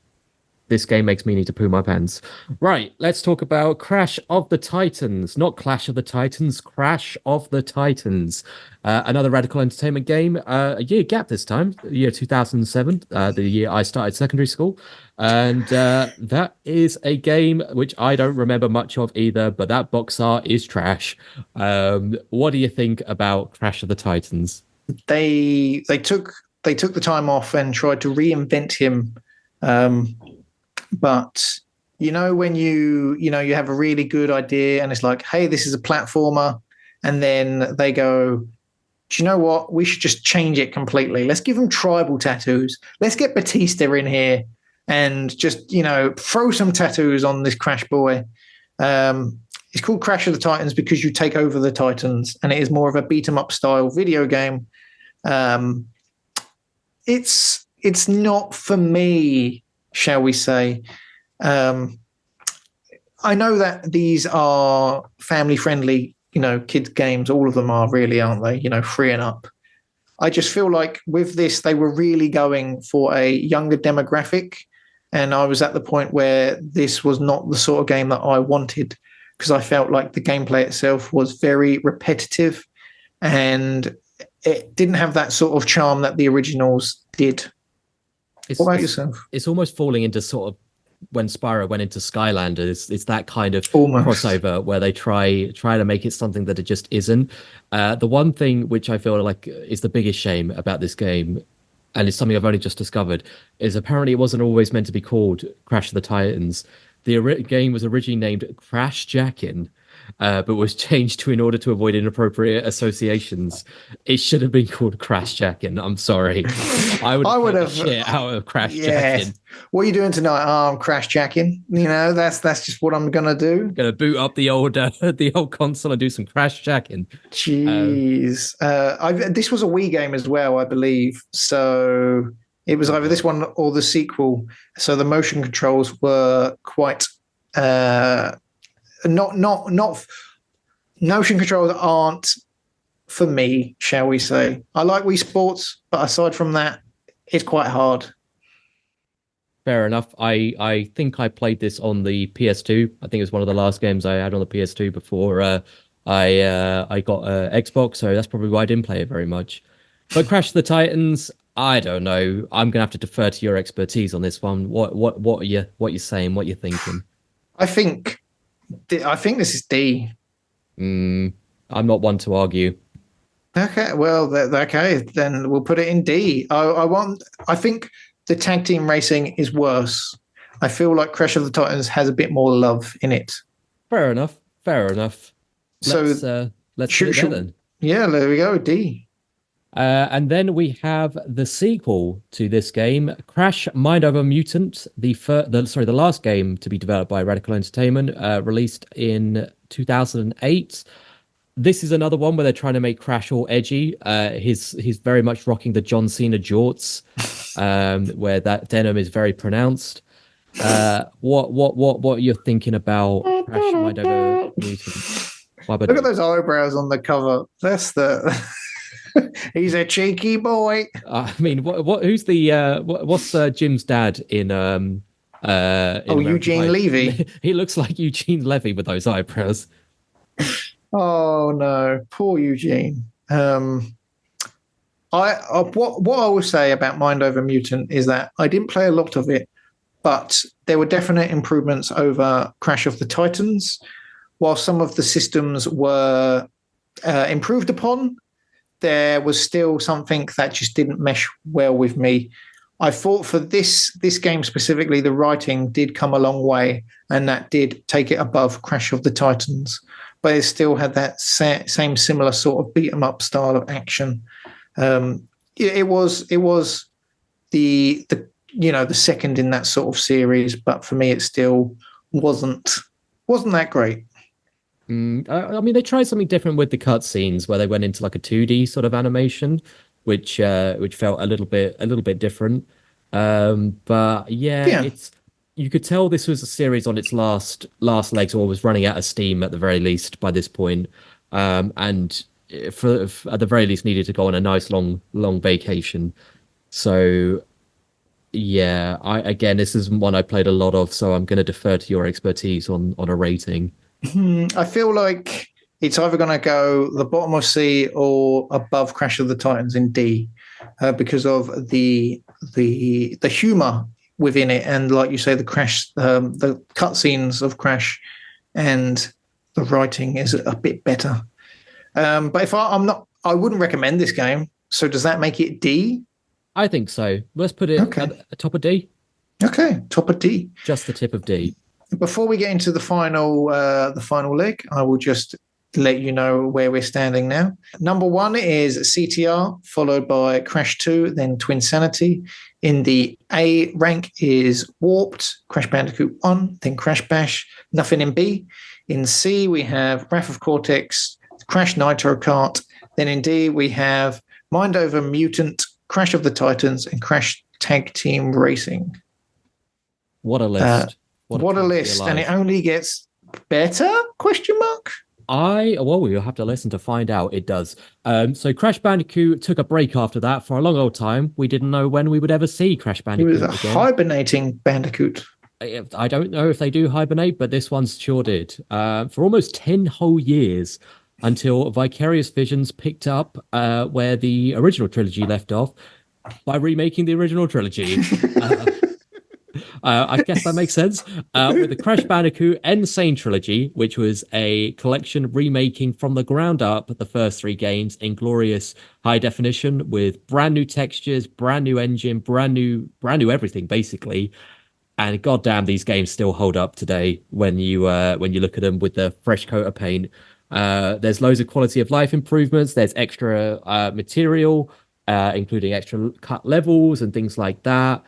this game makes me need to poo my pants. Right, let's talk about Crash of the Titans. Not Clash of the Titans, Crash of the Titans. Another Radical Entertainment game. A year gap this time, the year 2007, the year I started secondary school. And that is a game which I don't remember much of either, but that box art is trash. What do you think about Crash of the Titans? They took the time off and tried to reinvent him. But when you have a really good idea and it's like, hey, this is a platformer, and then they go, do you know what? We should just change it completely. Let's give them tribal tattoos. Let's get Batista in here and just, throw some tattoos on this Crash boy. It's called Crash of the Titans because you take over the Titans, and it is more of a beat 'em up style video game. It's not for me, shall we say. I know that these are family friendly, kids games. All of them are really, aren't they? 3 and up. I just feel like with this, they were really going for a younger demographic. And I was at the point where this was not the sort of game that I wanted, because I felt like the gameplay itself was very repetitive and it didn't have that sort of charm that the originals did. What about yourself? It's almost falling into sort of when Spyro went into Skylanders. It's that kind of Almost crossover where they try to make it something that it just isn't. The one thing which I feel like is the biggest shame about this game, and it's something I've only just discovered, is apparently it wasn't always meant to be called Crash of the Titans. The game was originally named Crash Jackin', but was changed in order to avoid inappropriate associations. It should have been called Crash Jackin'. I'm sorry. I would have shit out of Crash Jackin'. What are you doing tonight? Oh, I'm Crash Jackin'. You know, that's just what I'm gonna do. Gonna boot up the old console and do some Crash Jackin'. Jeez. This was a Wii game as well, I believe. So it was either this one or the sequel. So the motion controls were quite not motion controls aren't for me, shall we say. I like Wii Sports, but aside from that, it's quite hard. Fair enough. I think I played this on the PS2. I think it was one of the last games I had on the PS2 before I got Xbox, so that's probably why I didn't play it very much. But Crash of the Titans, I don't know. I'm gonna have to defer to your expertise on this one. What are you saying? What are you thinking? I think this is D. I'm not one to argue. Okay, well, okay, then we'll put it in D. I think the tag team racing is worse. I feel like Crash of the Titans has a bit more love in it. Fair enough. So let's do it then. Yeah, there we go, D. And then we have the sequel to this game, Crash Mind Over Mutant, the last game to be developed by Radical Entertainment, released in 2008. This is another one where they're trying to make Crash all edgy. He's very much rocking the John Cena jorts, where that denim is very pronounced. What you're thinking about Crash Mind Over Mutant? Look at those eyebrows on the cover. That's the. He's a cheeky boy. I mean, who's the what's Jim's dad in Eugene Levy. He looks like Eugene Levy with those eyebrows. Oh no, poor Eugene. What I will say about Mind Over Mutant is that I didn't play a lot of it, but there were definite improvements over Crash of the Titans. While some of the systems were improved upon, there was still something that just didn't mesh well with me. I thought for this game specifically, the writing did come a long way, and that did take it above Crash of the Titans. But it still had that same similar sort of beat 'em up style of action. It was the second in that sort of series, but for me, it still wasn't that great. I mean, they tried something different with the cutscenes, where they went into like a 2D sort of animation, which felt a little bit different. But yeah, you could tell this was a series on its last legs, or was running out of steam at the very least by this point. And for at the very least needed to go on a nice long vacation. So yeah, this isn't one I played a lot of, so I'm going to defer to your expertise on a rating. I feel like it's either going to go the bottom of C or above Crash of the Titans in D, because of the humor within it, and like you say, the cutscenes of Crash, and the writing is a bit better. But if I wouldn't recommend this game. So does that make it D? I think so. Let's put it at the top of D. Okay, top of D. Just the tip of D. Before we get into the final leg, I will just let you know where we're standing now. Number 1 is CTR, followed by Crash 2, then Twinsanity. In the A rank is Warped, Crash Bandicoot 1, then Crash Bash, nothing in B. In C, we have Wrath of Cortex, Crash Nitro Kart. Then in D, we have Mind Over Mutant, Crash of the Titans, and Crash Tag Team Racing. What a list. What a list. And it only gets better? Question mark. Well, we'll have to listen to find out. It does. So Crash Bandicoot took a break after that for a long old time. We didn't know when we would ever see Crash He was Bandicoot a again. hibernating Bandicoot. I don't know if they do hibernate, but this one sure did. For almost 10 whole years until Vicarious Visions picked up where the original trilogy left off by remaking the original trilogy. I guess that makes sense. With the Crash Bandicoot Insane Trilogy, which was a collection remaking from the ground up the first three games in glorious high definition with brand new textures, brand new engine, brand new everything, basically. And goddamn, these games still hold up today when you look at them with the fresh coat of paint. There's loads of quality of life improvements. There's extra material, including extra cut levels and things like that.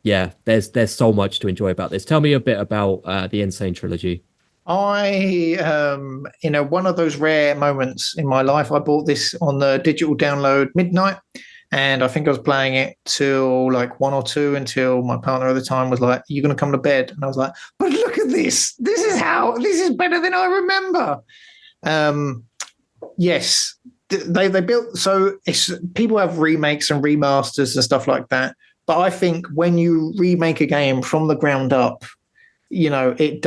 Yeah, there's so much to enjoy about this. Tell me a bit about the Insane Trilogy. I, one of those rare moments in my life, I bought this on the digital download midnight. And I think I was playing it till like 1 or 2 until my partner at the time was like, "You're going to come to bed?" And I was like, "But look at this. This is better than I remember." Yes, they built, so people have remakes and remasters and stuff like that. But I think when you remake a game from the ground up, it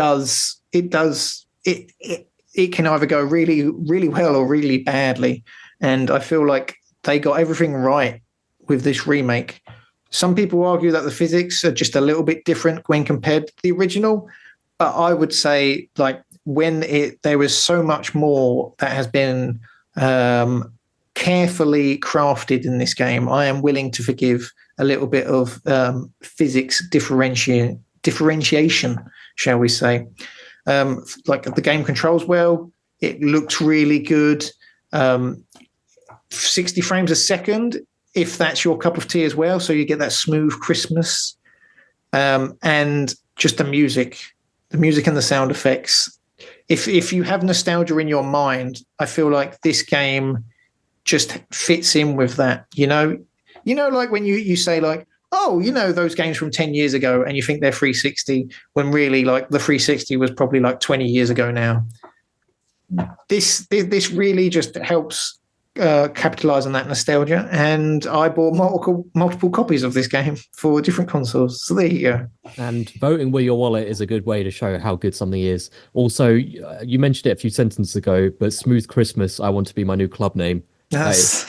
can either go really, really well or really badly. And I feel like they got everything right with this remake. Some people argue that the physics are just a little bit different when compared to the original, but I would say like there was so much more that has been carefully crafted in this game. I am willing to forgive a little bit of physics differentiation, shall we say. Like the game controls well, it looks really good. 60 frames a second, if that's your cup of tea as well, so you get that smooth crispness, and just the music and the sound effects. If you have nostalgia in your mind, I feel like this game just fits in with that. Like when you say like, "Oh, those games from 10 years ago," and you think they're 360 when really like the 360 was probably like 20 years ago now. This really just helps capitalize on that nostalgia, and I bought multiple copies of this game for different consoles. So there you go. And voting with your wallet is a good way to show how good something is. Also, you mentioned it a few sentences ago, but Smooth Christmas, I want to be my new club name. That's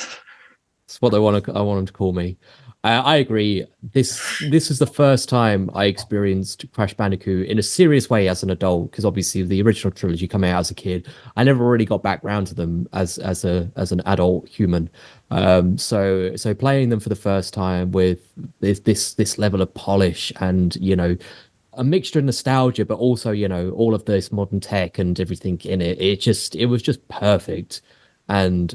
what I want them to call me. I agree. This is the first time I experienced Crash Bandicoot in a serious way as an adult, because obviously the original trilogy came out as a kid. I never really got back round to them as an adult human. So playing them for the first time with this level of polish and a mixture of nostalgia, but also all of this modern tech and everything in it. It was just perfect. And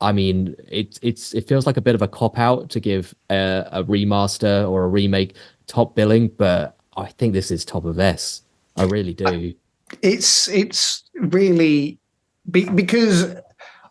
I mean, it feels like a bit of a cop out to give a remaster or a remake top billing, but I think this is top of S. I really do. It's really because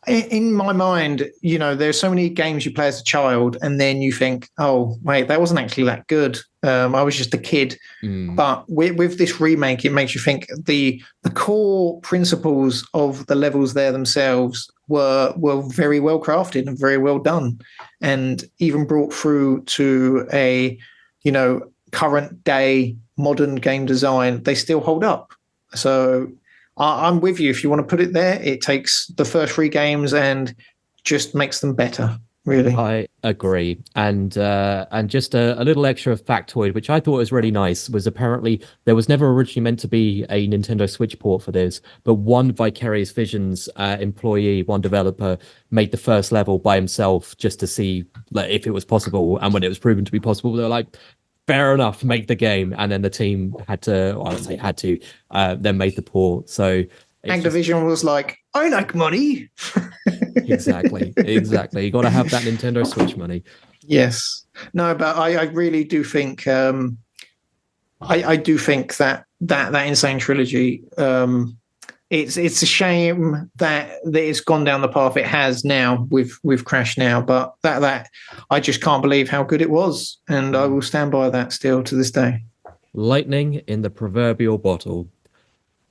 in my mind, there's so many games you play as a child, and then you think, "Oh, wait, that wasn't actually that good. I was just a kid." But with this remake, it makes you think the core principles of the levels there themselves were very well crafted and very well done, and even brought through to a current day modern game design. They still hold up. So I'm with you. If you want to put it there, it takes the first 3 games and just makes them better. Really, I agree. And just a little extra factoid, which I thought was really nice, was apparently there was never originally meant to be a Nintendo Switch port for this, but one Vicarious Visions employee, one developer, made the first level by himself just to see if it was possible. And when it was proven to be possible, they were like, "Fair enough, make the game." And then the team then made the port. So Activision was like, "I like money." Exactly. You got to have that Nintendo Switch money. Yes. No, but I really do think I do think that Insane Trilogy, it's a shame that it's gone down the path it has now with Crash now, but that I just can't believe how good it was, and I will stand by that still to this day. Lightning in the proverbial bottle.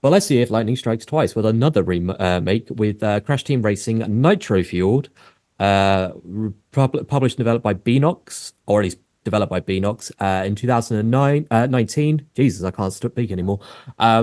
Well, let's see if lightning strikes twice with another remake with Crash Team Racing Nitro Fueled, published and developed by Beanox, or at least developed by Beanox in 2019. Jesus, I can't speak anymore.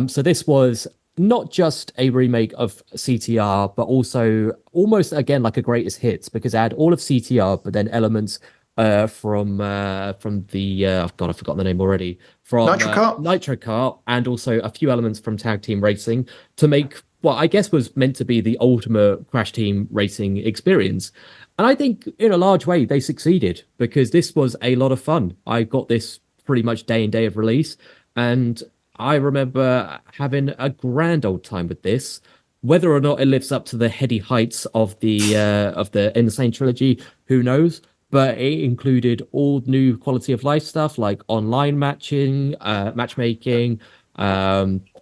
So this was not just a remake of CTR, but also almost again like a greatest hits because it had all of CTR, but then elements from the oh God, I've forgotten the name already. From Nitro Kart. Nitro Kart, and also a few elements from Tag Team Racing to make what I guess was meant to be the ultimate Crash Team Racing experience. And I think in a large way they succeeded because this was a lot of fun. I got this pretty much day and day of release, and I remember having a grand old time with this. Whether or not it lives up to the heady heights of the Insane trilogy, who knows? But it included all new quality of life stuff like online matchmaking,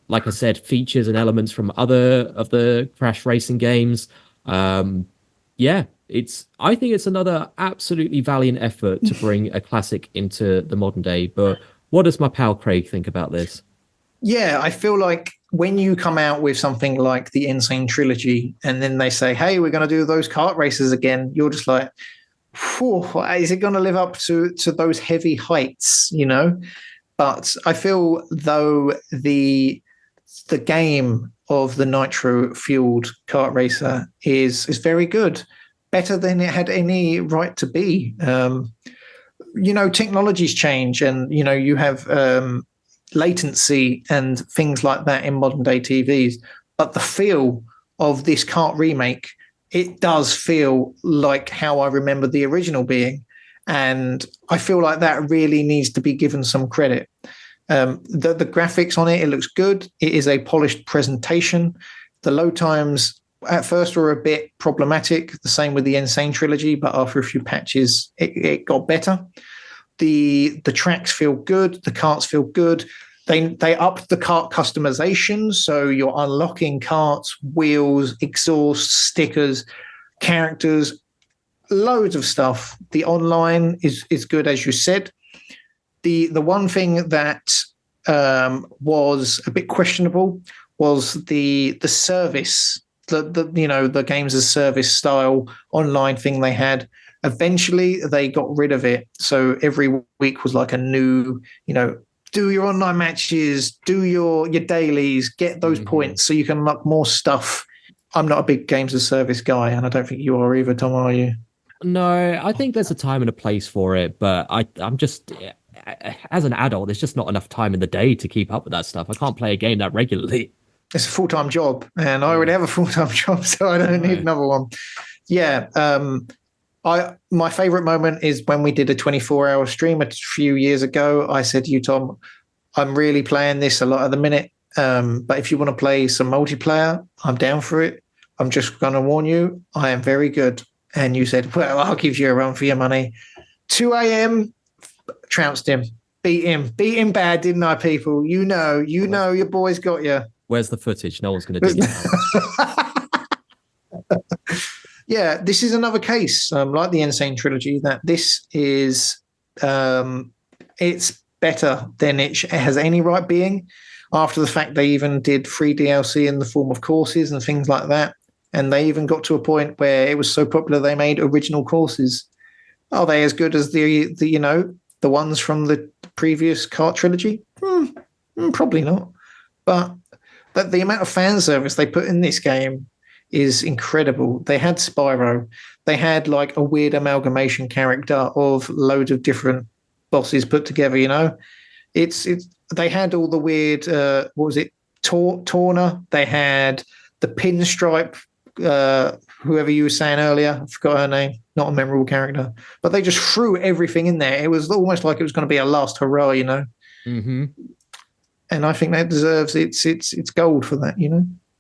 like I said, features and elements from other of the Crash racing games. Yeah, I think it's another absolutely valiant effort to bring a classic into the modern day. But what does my pal Craig think about this? Yeah, I feel like when you come out with something like the Insane trilogy and then they say, hey, we're going to do those kart races again, you're just like, is it going to live up to those heavy heights, you know? But I feel though the game of the nitro fueled kart racer is very good, better than it had any right to be. Technologies change, and you have latency and things like that in modern day TVs. But the feel of this kart remake, it does feel like how I remember the original being. And I feel like that really needs to be given some credit. The graphics on it looks good. It is a polished presentation. The load times at first were a bit problematic, the same with the Insane trilogy, but after a few patches, it got better. The tracks feel good. The karts feel good. They upped the kart customization, so you're unlocking karts, wheels, exhaust, stickers, characters, loads of stuff. The online is good, as you said. The one thing that was a bit questionable was the service, the games as service style online thing they had. Eventually, they got rid of it. So every week was like a new, do your online matches, do your dailies, get those points so you can unlock more stuff. I'm not a big games as service guy, and I don't think you are either, Tom, are you? No, I think there's a time and a place for it, but I'm just, as an adult, there's just not enough time in the day to keep up with that stuff. I can't play a game that regularly. It's a full-time job, and I already have a full-time job, so I don't need another one. Yeah, my favorite moment is when we did a 24-hour stream a few years ago. I said to you, Tom, I'm really playing this a lot at the minute, but if you want to play some multiplayer, I'm down for it. I'm just going to warn you, I am very good. And you said, well, I'll give you a run for your money. 2 a.m., trounced him, beat him bad, didn't I, people? You know, your boys got you. Where's the footage? No one's going to dig it out. Yeah, this is another case, like the Insane trilogy, that this is it's better than it has any right being. After the fact, they even did free DLC in the form of courses and things like that. And they even got to a point where it was so popular they made original courses. Are they as good as the ones from the previous kart trilogy? Probably not. But the amount of fan service they put in this game is incredible. They had Spyro. They had like a weird amalgamation character of loads of different bosses put together. They had all the weird what was it, Torna. They had the Pinstripe, whoever you were saying earlier, I forgot her name, not a memorable character, but they just threw everything in there. It was almost like it was going to be a last hurrah, Mm-hmm. And I think that deserves its gold for that,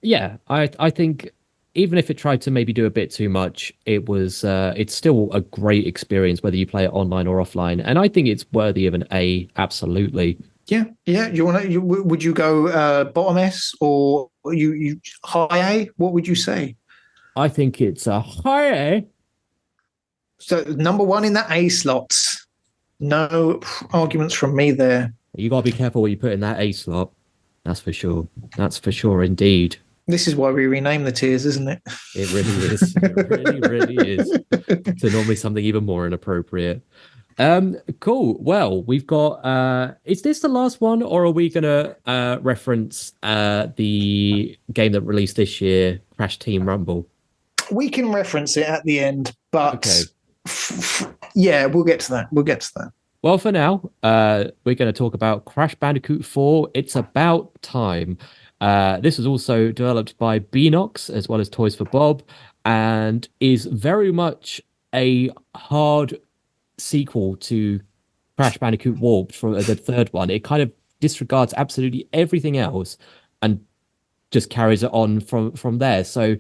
Yeah, I think even if it tried to maybe do a bit too much, it's still a great experience whether you play it online or offline, and I think it's worthy of an A, absolutely. Yeah. Would you go bottom S or you high A? What would you say? I think it's a high A. So number one in the A slots. No arguments from me there. You got to be careful what you put in that A slot. That's for sure. That's for sure, indeed. This is why we rename the tiers, isn't it? It really is. It really, really is. So normally something even more inappropriate. Cool. Well, we've got is this the last one, or are we gonna reference the game that released this year, Crash Team Rumble? We can reference it at the end, but Okay. Yeah, we'll get to that. We'll get to that. Well, for now, we're going to talk about Crash Bandicoot 4. It's about time. This was also developed by Beanox as well as Toys for Bob, and is very much a hard sequel to Crash Bandicoot Warped from the third one. It kind of disregards absolutely everything else and just carries it on from there. So,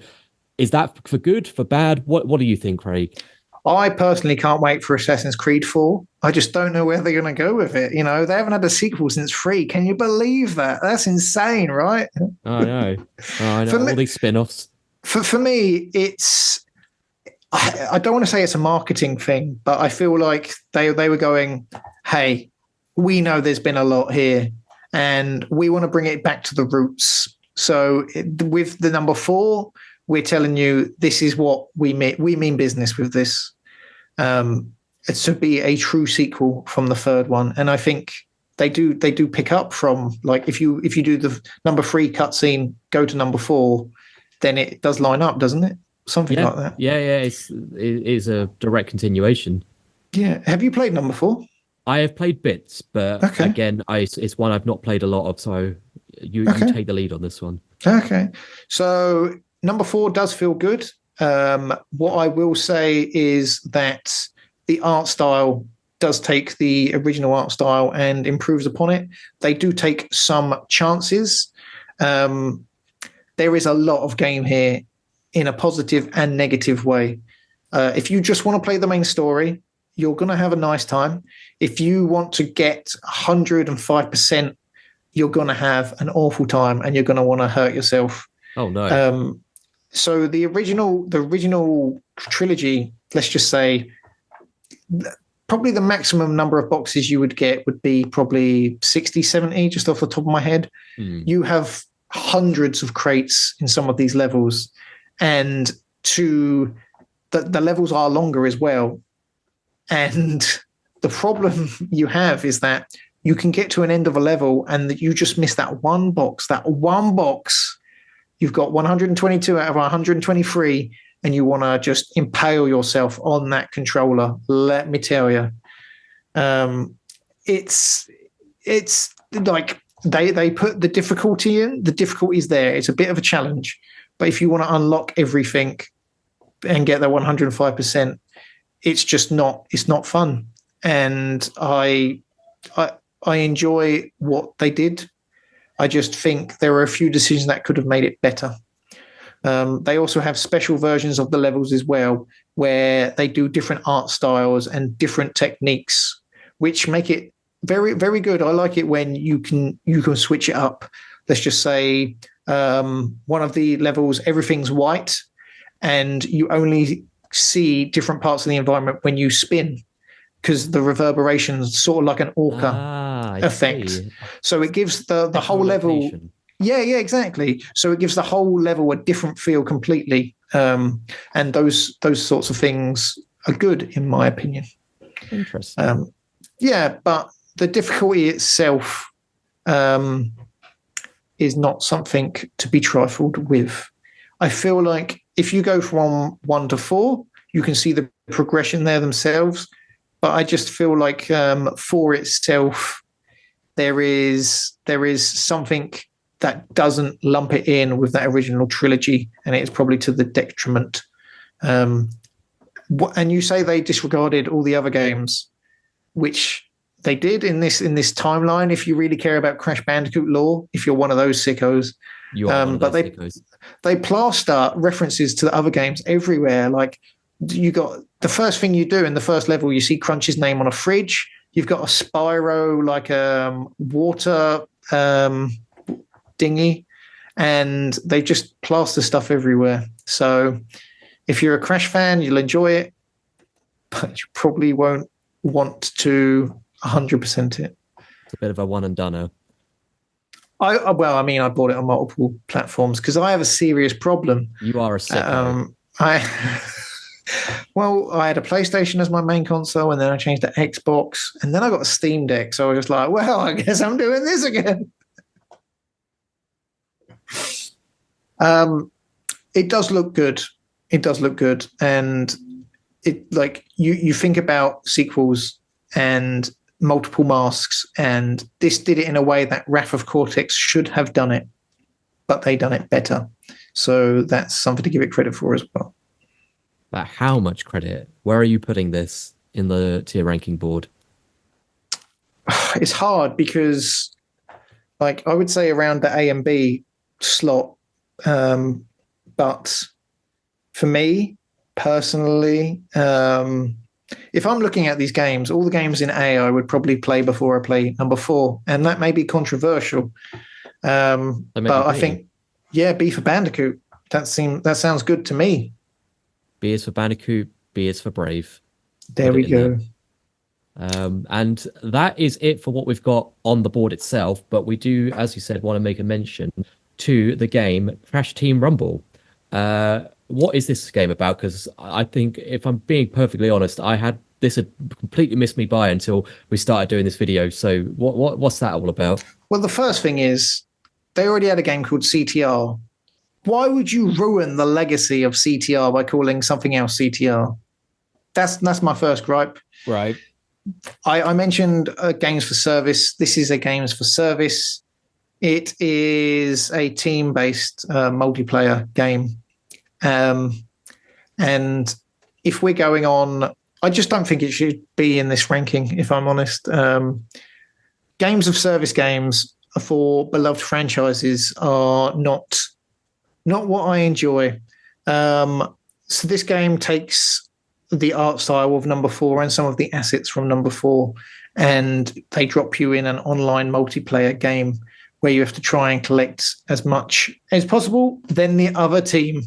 is that for good, for bad? What do you think, Craig? I personally can't wait for Assassin's Creed 4. I just don't know where they're going to go with it. You know, they haven't had a sequel since 3. Can you believe that? That's insane, right? I know. I know. All these spin-offs. For me, it's... I don't want to say it's a marketing thing, but I feel like they were going, hey, we know there's been a lot here, and we want to bring it back to the roots. So with the number 4, we're telling you this is what we mean. We mean business with this. It's to be a true sequel from the third one, and I think they do pick up from, like, if you do the number 3 cutscene, go to number 4, then it does line up, doesn't it? Something like that. Yeah. It is a direct continuation. Yeah. Have you played number 4? I have played bits, but again, it's one I've not played a lot of. So you take the lead on this one. Okay. So number 4 does feel good. What I will say is that the art style does take the original art style and improves upon it. They do take some chances. There is a lot of game here in a positive and negative way. If you just want to play the main story, you're going to have a nice time. If you want to get 105%, you're going to have an awful time and you're going to want to hurt yourself. Oh, no. So the original trilogy, let's just say, probably the maximum number of boxes you would get would be probably 60, 70, just off the top of my head. You have hundreds of crates in some of these levels, and the levels are longer as well. And the problem you have is that you can get to an end of a level and that you just miss that one box. You've got 122 out of 123, and you want to just impale yourself on that controller. Let me tell you, it's like they put the difficulty in. The difficulty is there. It's a bit of a challenge, but if you want to unlock everything and get that 105%, it's not fun. And I enjoy what they did. I just think there are a few decisions that could have made it better. They also have special versions of the levels as well, where they do different art styles and different techniques, which make it very, very good. I like it when you can switch it up. Let's just say one of the levels, everything's white, and you only see different parts of the environment when you spin, because the reverberation's sort of like an orca effect. See. So it gives the whole level. Yeah, exactly. So it gives the whole level a different feel completely. And those sorts of things are good, in my opinion. Interesting. Yeah, but the difficulty itself is not something to be trifled with. I feel like if you go from 1 to 4, you can see the progression there themselves. But I just feel like 4 itself, there is something that doesn't lump it in with that original trilogy, and it's probably to the detriment. And you say they disregarded all the other games, which they did in this timeline. If you really care about Crash Bandicoot lore, if you're one of those sickos, you are one of those sickos. They plaster references to the other games everywhere. Like, you got the first thing you do in the first level, you see Crunch's name on a fridge. You've got a Spyro, like water dinghy, and they just plaster stuff everywhere. So if you're a Crash fan, you'll enjoy it, but you probably won't want to 100% it. It's a bit of a one and done. I bought it on multiple platforms because I have a serious problem. You are a sicko. I I had a PlayStation as my main console, and then I changed to Xbox, and then I got a Steam Deck. So I was just like, well, I guess I'm doing this again. It does look good. It does look good, and it like you think about sequels and multiple masks, and this did it in a way that Wrath of Cortex should have done it, but they done it better. So that's something to give it credit for as well. But how much credit? Where are you putting this in the tier ranking board? It's hard because, like, I would say around the A and B slot. But for me personally, if I'm looking at these games, all the games in A I would probably play before I play number 4, and that may be controversial. But I think, B for Bandicoot. That sounds good to me. B is for Bandicoot. B is for Brave. There we go. And that is it for what we've got on the board itself. But we do, as you said, want to make a mention to the game Crash Team Rumble. What is this game about? Because I think, if I'm being perfectly honest, this had completely missed me by until we started doing this video. So what's that all about? Well, the first thing is they already had a game called CTR. Why would you ruin the legacy of CTR by calling something else CTR? That's my first gripe. Right. I mentioned games for service. This is a games for service. It is a team-based multiplayer game. And if we're going on, I just don't think it should be in this ranking, if I'm honest. Games of service games for beloved franchises are not what I enjoy. So this game takes the art style of number 4 and some of the assets from number 4, and they drop you in an online multiplayer game where you have to try and collect as much as possible than the other team.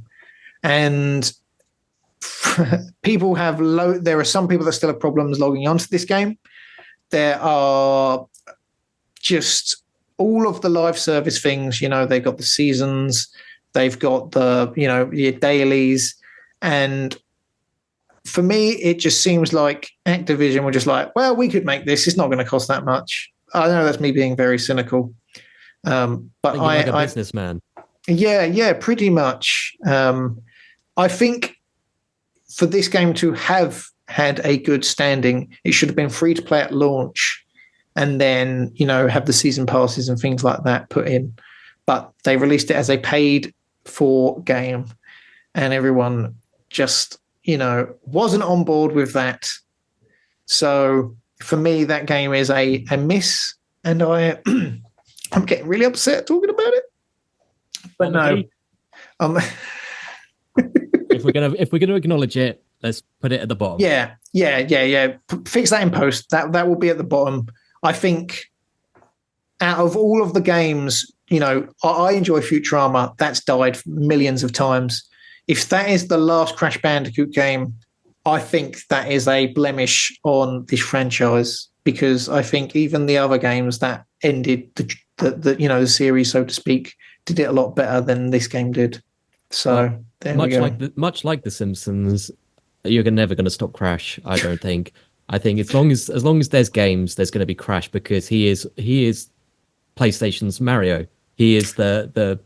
And there are some people that still have problems logging onto this game. There are just all of the live service things, they've got the seasons, they've got your dailies. And for me, it just seems like Activision were just like, well, we could make this. It's not going to cost that much. I know that's me being very cynical. But like a businessman. Yeah, pretty much. I think for this game to have had a good standing, it should have been free to play at launch, and then have the season passes and things like that put in. But they released it as a paid for game, and everyone just wasn't on board with that. So for me, that game is a miss, and I'm getting really upset talking about it. But no, if we're gonna acknowledge it, let's put it at the bottom. Yeah. Fix that in post. That will be at the bottom. I think out of all of the games, I enjoy Futurama. That's died millions of times. If that is the last Crash Bandicoot game, I think that is a blemish on this franchise, because I think even the other games that ended the series, so to speak, did it a lot better than this game did. So there we go. Much like The Simpsons, you're never going to stop Crash. I don't think. I think as long as there's games, there's going to be Crash, because he is PlayStation's Mario. He is the.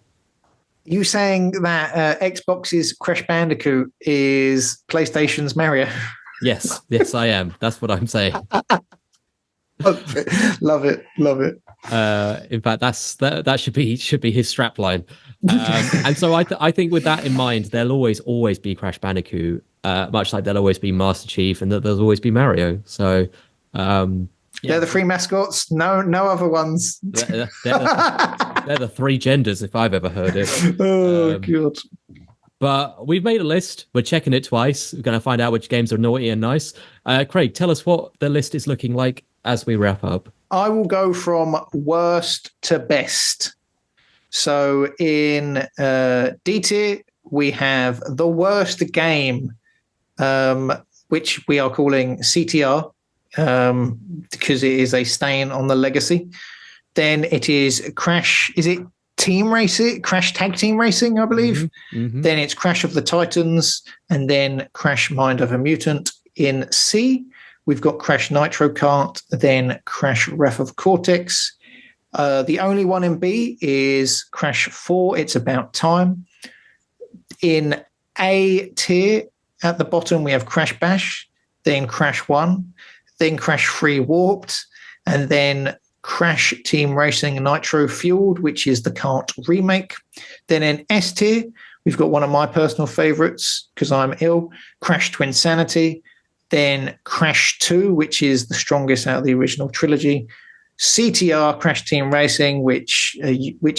You saying that Xbox's Crash Bandicoot is PlayStation's Mario? Yes, I am. That's what I'm saying. Love it. In fact, that should be his strapline. And so I think with that in mind, there'll always be Crash Bandicoot, much like there'll always be Master Chief, and that there'll always be Mario. So they're the three mascots. No other ones. They're the three genders, if I've ever heard it. Oh God. But we've made a list. We're checking it twice. We're going to find out which games are naughty and nice. Craig, tell us what the list is looking like as we wrap up. I will go from worst to best. So in D tier, we have the worst game, which we are calling CTR, because it is a stain on the legacy. Then it is Crash. Is it Team Racing? Crash Tag Team Racing, I believe. Then it's Crash of the Titans, and then Crash Mind of a Mutant. In C, we've got Crash Nitro Kart, then Crash Wrath of Cortex. The only one in B is Crash 4, It's About Time. In A tier, at the bottom, we have Crash Bash, then Crash 1, then Crash 3 Warped, and then Crash Team Racing Nitro Fueled, which is the kart remake. Then in S tier, we've got one of my personal favorites, because I'm ill, Crash Twinsanity, then Crash 2, which is the strongest out of the original trilogy, CTR Crash Team Racing, which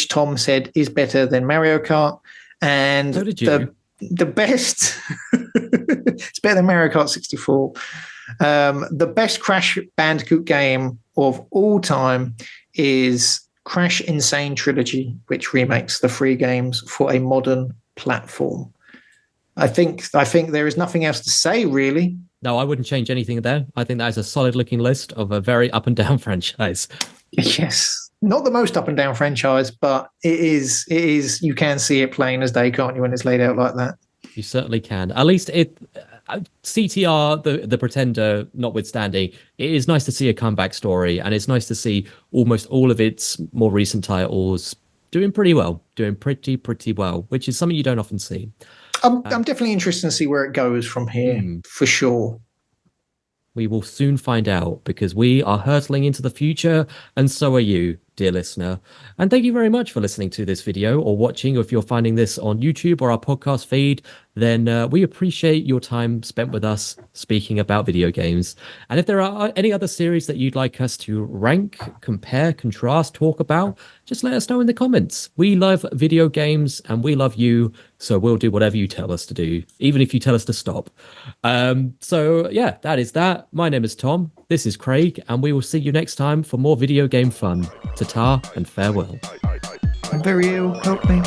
Tom said is better than Mario Kart, and so did you. The best, it's better than Mario Kart 64. The best Crash Bandicoot game of all time is Crash Insane Trilogy, which remakes the 3 games for a modern platform. I think there is nothing else to say, really. No, I wouldn't change anything there. I think that is a solid looking list of a very up and down franchise. Yes. Not the most up and down franchise, but it is, you can see it plain as day, can't you, when it's laid out like that? You certainly can. At least CTR, the Pretender notwithstanding, it is nice to see a comeback story, and it's nice to see almost all of its more recent titles doing pretty well, which is something you don't often see. I'm definitely interested to see where it goes from here, for sure. We will soon find out, because we are hurtling into the future, and so are you, dear listener. And thank you very much for listening to this video or watching. If you're finding this on YouTube or our podcast feed, then we appreciate your time spent with us speaking about video games. And if there are any other series that you'd like us to rank, compare, contrast, talk about, just let us know in the comments. We love video games and we love you, so we'll do whatever you tell us to do, even if you tell us to stop. So yeah, that is that. My name is Tom. This is Craig, and we will see you next time for more video game fun. Ta-ta and farewell. I'm very ill. Help me.